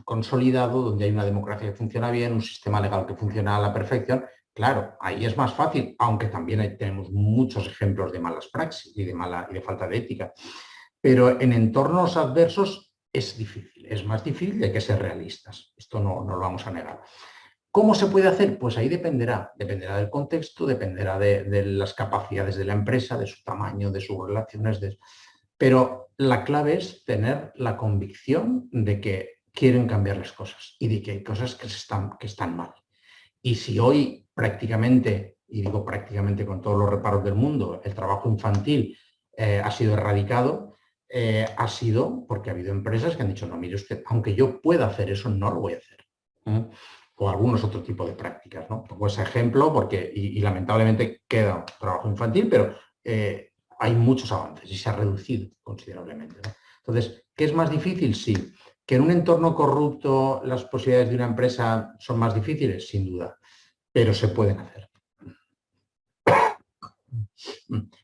consolidado, donde hay una democracia que funciona bien, un sistema legal que funciona a la perfección. Claro, ahí es más fácil, aunque también tenemos muchos ejemplos de malas praxis y de falta de ética. Pero en entornos adversos es difícil, es más difícil y hay que ser realistas. Esto no lo vamos a negar. ¿Cómo se puede hacer? Pues ahí dependerá del contexto, dependerá de las capacidades de la empresa, de su tamaño, de sus relaciones. Pero la clave es tener la convicción de que quieren cambiar las cosas y de que hay cosas que están mal. Y si hoy prácticamente, y digo prácticamente con todos los reparos del mundo, el trabajo infantil ha sido erradicado, ha sido porque ha habido empresas que han dicho, no, mire usted, aunque yo pueda hacer eso, no lo voy a hacer. O algunos otro tipo de prácticas, ¿no? Pongo ese ejemplo porque, y lamentablemente queda trabajo infantil, pero hay muchos avances y se ha reducido considerablemente, ¿no? Entonces, ¿qué es más difícil? Sí. ¿Que en un entorno corrupto las posibilidades de una empresa son más difíciles? Sin duda, pero se pueden hacer.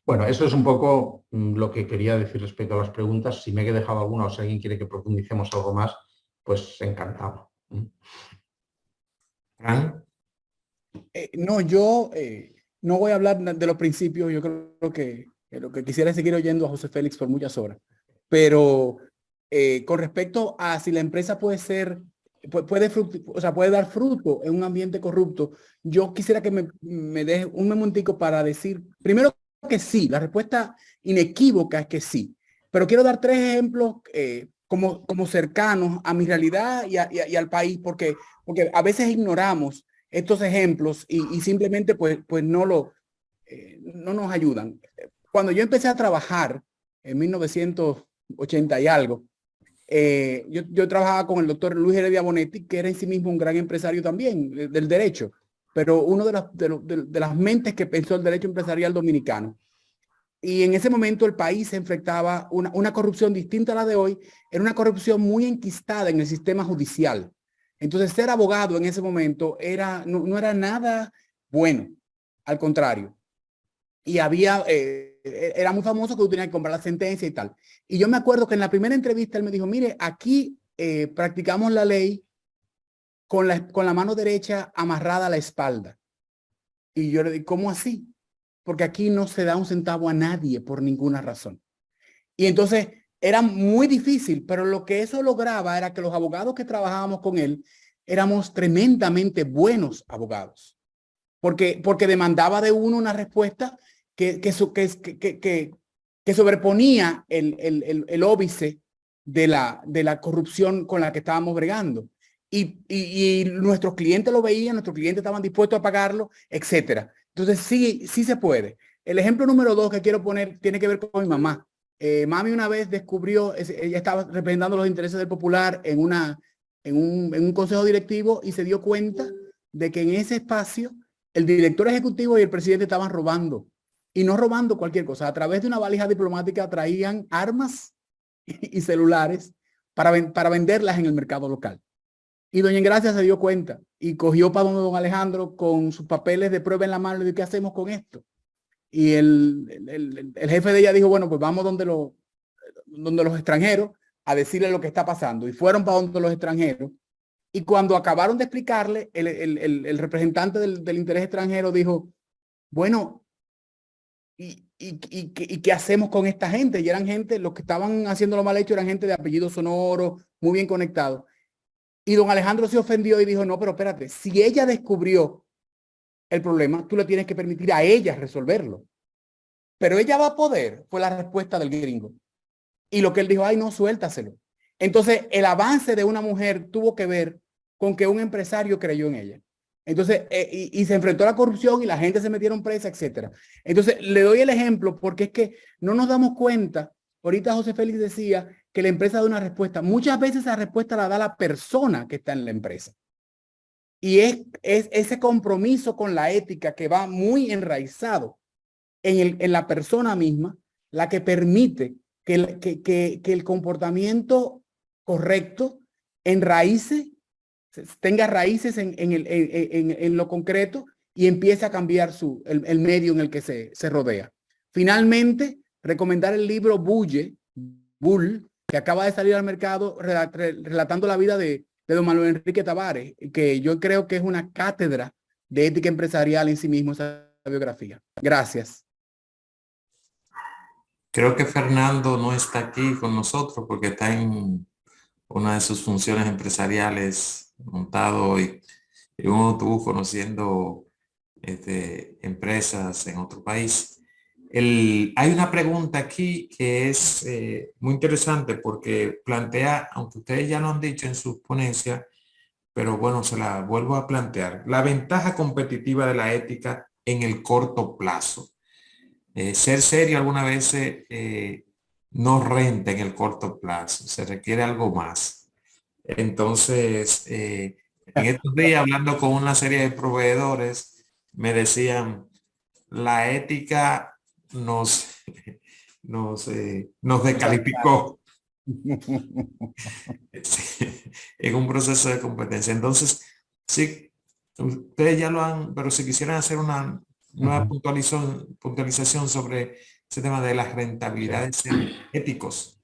Bueno, eso es un poco lo que quería decir respecto a las preguntas. Si me he dejado alguna o si alguien quiere que profundicemos algo más, pues encantado. No, yo no voy a hablar de los principios. Yo creo que lo que quisiera es seguir oyendo a José Félix por muchas horas. Pero con respecto a si la empresa puede dar fruto en un ambiente corrupto, yo quisiera que me deje un momentico para decir, primero que sí, la respuesta inequívoca es que sí. Pero quiero dar 3 ejemplos como cercanos a mi realidad y al país, porque a veces ignoramos estos ejemplos y simplemente pues no nos ayudan. Cuando yo empecé a trabajar en 1980 y algo, yo trabajaba con el doctor Luis Heredia Bonetti, que era en sí mismo un gran empresario también del derecho, pero uno de las mentes que pensó el derecho empresarial dominicano. Y en ese momento el país se enfrentaba una corrupción distinta a la de hoy, era una corrupción muy enquistada en el sistema judicial. Entonces, ser abogado en ese momento no era nada bueno, al contrario. Y era muy famoso que tú tenías que comprar la sentencia y tal. Y yo me acuerdo que en la primera entrevista él me dijo, mire, aquí practicamos la ley con la mano derecha amarrada a la espalda. Y yo le digo, ¿cómo así? Porque aquí no se da un centavo a nadie por ninguna razón. Y entonces era muy difícil, pero lo que eso lograba era que los abogados que trabajábamos con él éramos tremendamente buenos abogados. Porque demandaba de uno una respuesta que sobreponía el óbice de la corrupción con la que estábamos bregando. Y nuestros clientes lo veían, nuestros clientes estaban dispuestos a pagarlo, etcétera. Entonces sí se puede. El ejemplo número 2 que quiero poner tiene que ver con mi mamá. Mami una vez descubrió, ella estaba representando los intereses del Popular en un consejo directivo y se dio cuenta de que en ese espacio el director ejecutivo y el presidente estaban robando. Y no robando cualquier cosa. A través de una valija diplomática traían armas y celulares para venderlas en el mercado local. Y doña Engracia se dio cuenta y cogió para don Alejandro con sus papeles de prueba en la mano y dijo, ¿qué hacemos con esto? Y el jefe de ella dijo, bueno, pues vamos donde los extranjeros a decirle lo que está pasando. Y fueron para donde los extranjeros. Y cuando acabaron de explicarle, el representante del interés extranjero dijo, bueno, ¿y qué hacemos con esta gente? Y eran gente, los que estaban haciendo lo mal hecho eran gente de apellido sonoro, muy bien conectado. Y don Alejandro se ofendió y dijo, no, pero espérate, si ella descubrió el problema, tú le tienes que permitir a ella resolverlo. Pero ella va a poder, fue la respuesta del gringo. Y lo que él dijo, ay, no, suéltaselo. Entonces, el avance de una mujer tuvo que ver con que un empresario creyó en ella. Entonces, y se enfrentó a la corrupción y la gente se metieron presa, etcétera. Entonces, le doy el ejemplo porque es que no nos damos cuenta. Ahorita José Félix decía que la empresa da una respuesta. Muchas veces esa respuesta la da la persona que está en la empresa. Y es ese compromiso con la ética que va muy enraizado en la persona misma, la que permite que el comportamiento correcto tenga raíces en lo concreto y empiece a cambiar el medio en el que se rodea. Finalmente, recomendar el libro Bull, que acaba de salir al mercado relatando la vida de don Manuel Enrique Tabares, que yo creo que es una cátedra de ética empresarial en sí mismo esa biografía. Gracias. Creo que Fernando no está aquí con nosotros porque está en una de sus funciones empresariales montado en un autobús conociendo empresas en otro país. Hay una pregunta aquí que es muy interesante porque plantea, aunque ustedes ya lo han dicho en sus ponencias, pero bueno, se la vuelvo a plantear. La ventaja competitiva de la ética en el corto plazo. Ser serio algunas veces no renta en el corto plazo, se requiere algo más. Entonces, en estos días hablando con una serie de proveedores, me decían, la ética nos descalificó en un proceso de competencia. Entonces, sí, ustedes ya lo han, pero si quisieran hacer una nueva puntualización sobre ese tema de las rentabilidades éticos.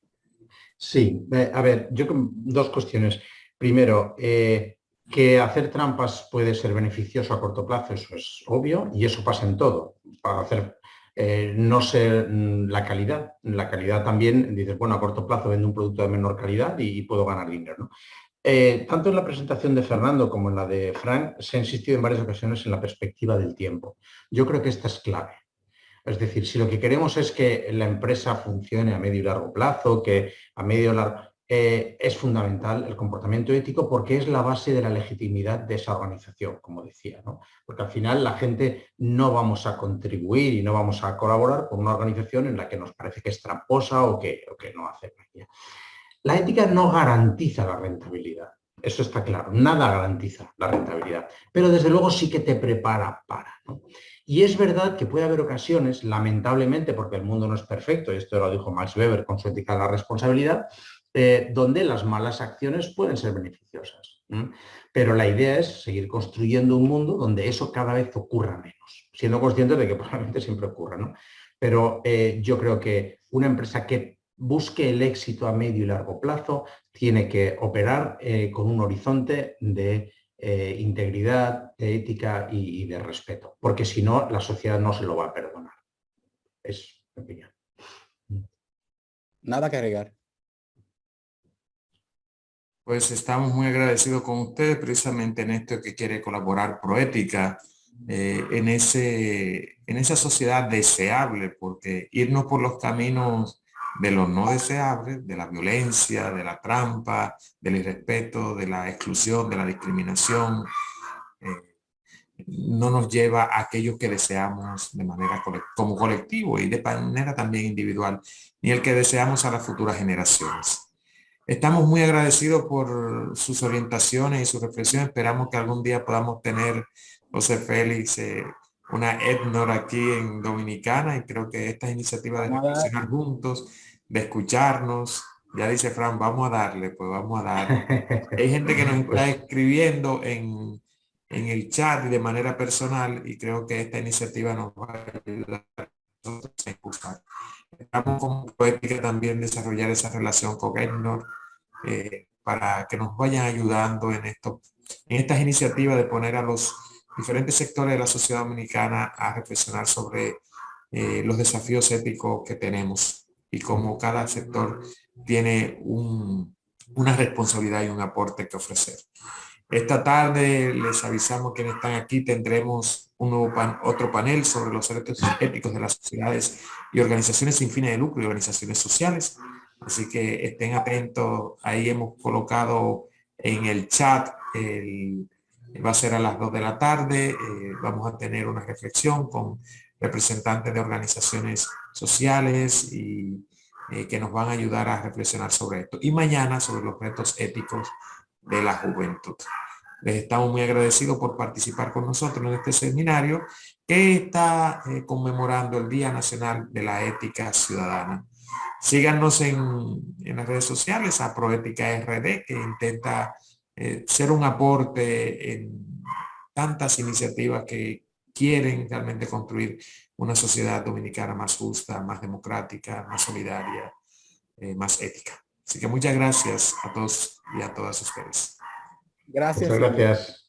Sí, a ver, yo con dos cuestiones. Primero, que hacer trampas puede ser beneficioso a corto plazo, eso es obvio, y eso pasa en todo. Para hacer no ser la calidad también, dices, bueno, a corto plazo vendo un producto de menor calidad y puedo ganar dinero, ¿no? Tanto en la presentación de Fernando como en la de Frank se ha insistido en varias ocasiones en la perspectiva del tiempo. Yo creo que esta es clave. Es decir, si lo que queremos es que la empresa funcione a medio y largo plazo, que a medio y largo es fundamental el comportamiento ético porque es la base de la legitimidad de esa organización, como decía, ¿no? Porque al final la gente no vamos a contribuir y no vamos a colaborar con una organización en la que nos parece que es tramposa o que no hace magia. La ética no garantiza la rentabilidad, eso está claro, nada garantiza la rentabilidad, pero desde luego sí que te prepara para, ¿no? Y es verdad que puede haber ocasiones, lamentablemente, porque el mundo no es perfecto, y esto lo dijo Max Weber con su ética de la responsabilidad, donde las malas acciones pueden ser beneficiosas. Pero la idea es seguir construyendo un mundo donde eso cada vez ocurra menos, siendo conscientes de que probablemente siempre ocurra, ¿no? Pero yo creo que una empresa que busque el éxito a medio y largo plazo tiene que operar con un horizonte de integridad, de ética y de respeto, porque si no, la sociedad no se lo va a perdonar. Es mi opinión. Nada que agregar. Pues estamos muy agradecidos con ustedes precisamente en esto que quiere colaborar Proética, en esa sociedad deseable, porque irnos por los caminos de lo no deseable, de la violencia, de la trampa, del irrespeto, de la exclusión, de la discriminación, no nos lleva a aquello que deseamos de manera como colectivo y de manera también individual, ni el que deseamos a las futuras generaciones. Estamos muy agradecidos por sus orientaciones y sus reflexiones. Esperamos que algún día podamos tener, José Félix, una EdNor aquí en Dominicana, y creo que estas iniciativas de reflexionar juntos, de escucharnos, ya dice Fran, vamos a darle, pues vamos a darle. Hay gente que nos está escribiendo en el chat y de manera personal, y creo que esta iniciativa nos va a ayudar a nosotros a impulsar. Estamos como Proética también desarrollar esa relación con EdNor, para que nos vayan ayudando en estas iniciativas de poner a los diferentes sectores de la sociedad dominicana a reflexionar sobre los desafíos éticos que tenemos y cómo cada sector tiene una responsabilidad y un aporte que ofrecer. Esta tarde les avisamos quienes están aquí, tendremos otro panel sobre los retos éticos de las sociedades y organizaciones sin fines de lucro y organizaciones sociales. Así que estén atentos. Ahí hemos colocado en el chat, va a ser a las 2 de la tarde. Vamos a tener una reflexión con representantes de organizaciones sociales y que nos van a ayudar a reflexionar sobre esto. Y mañana sobre los retos éticos de la juventud. Les estamos muy agradecidos por participar con nosotros en este seminario que está conmemorando el Día Nacional de la Ética Ciudadana. Síganos en las redes sociales a Proética RD, que intenta ser un aporte en tantas iniciativas que quieren realmente construir una sociedad dominicana más justa, más democrática, más solidaria, más ética. Así que muchas gracias a todos y a todas ustedes. Gracias. Muchas gracias.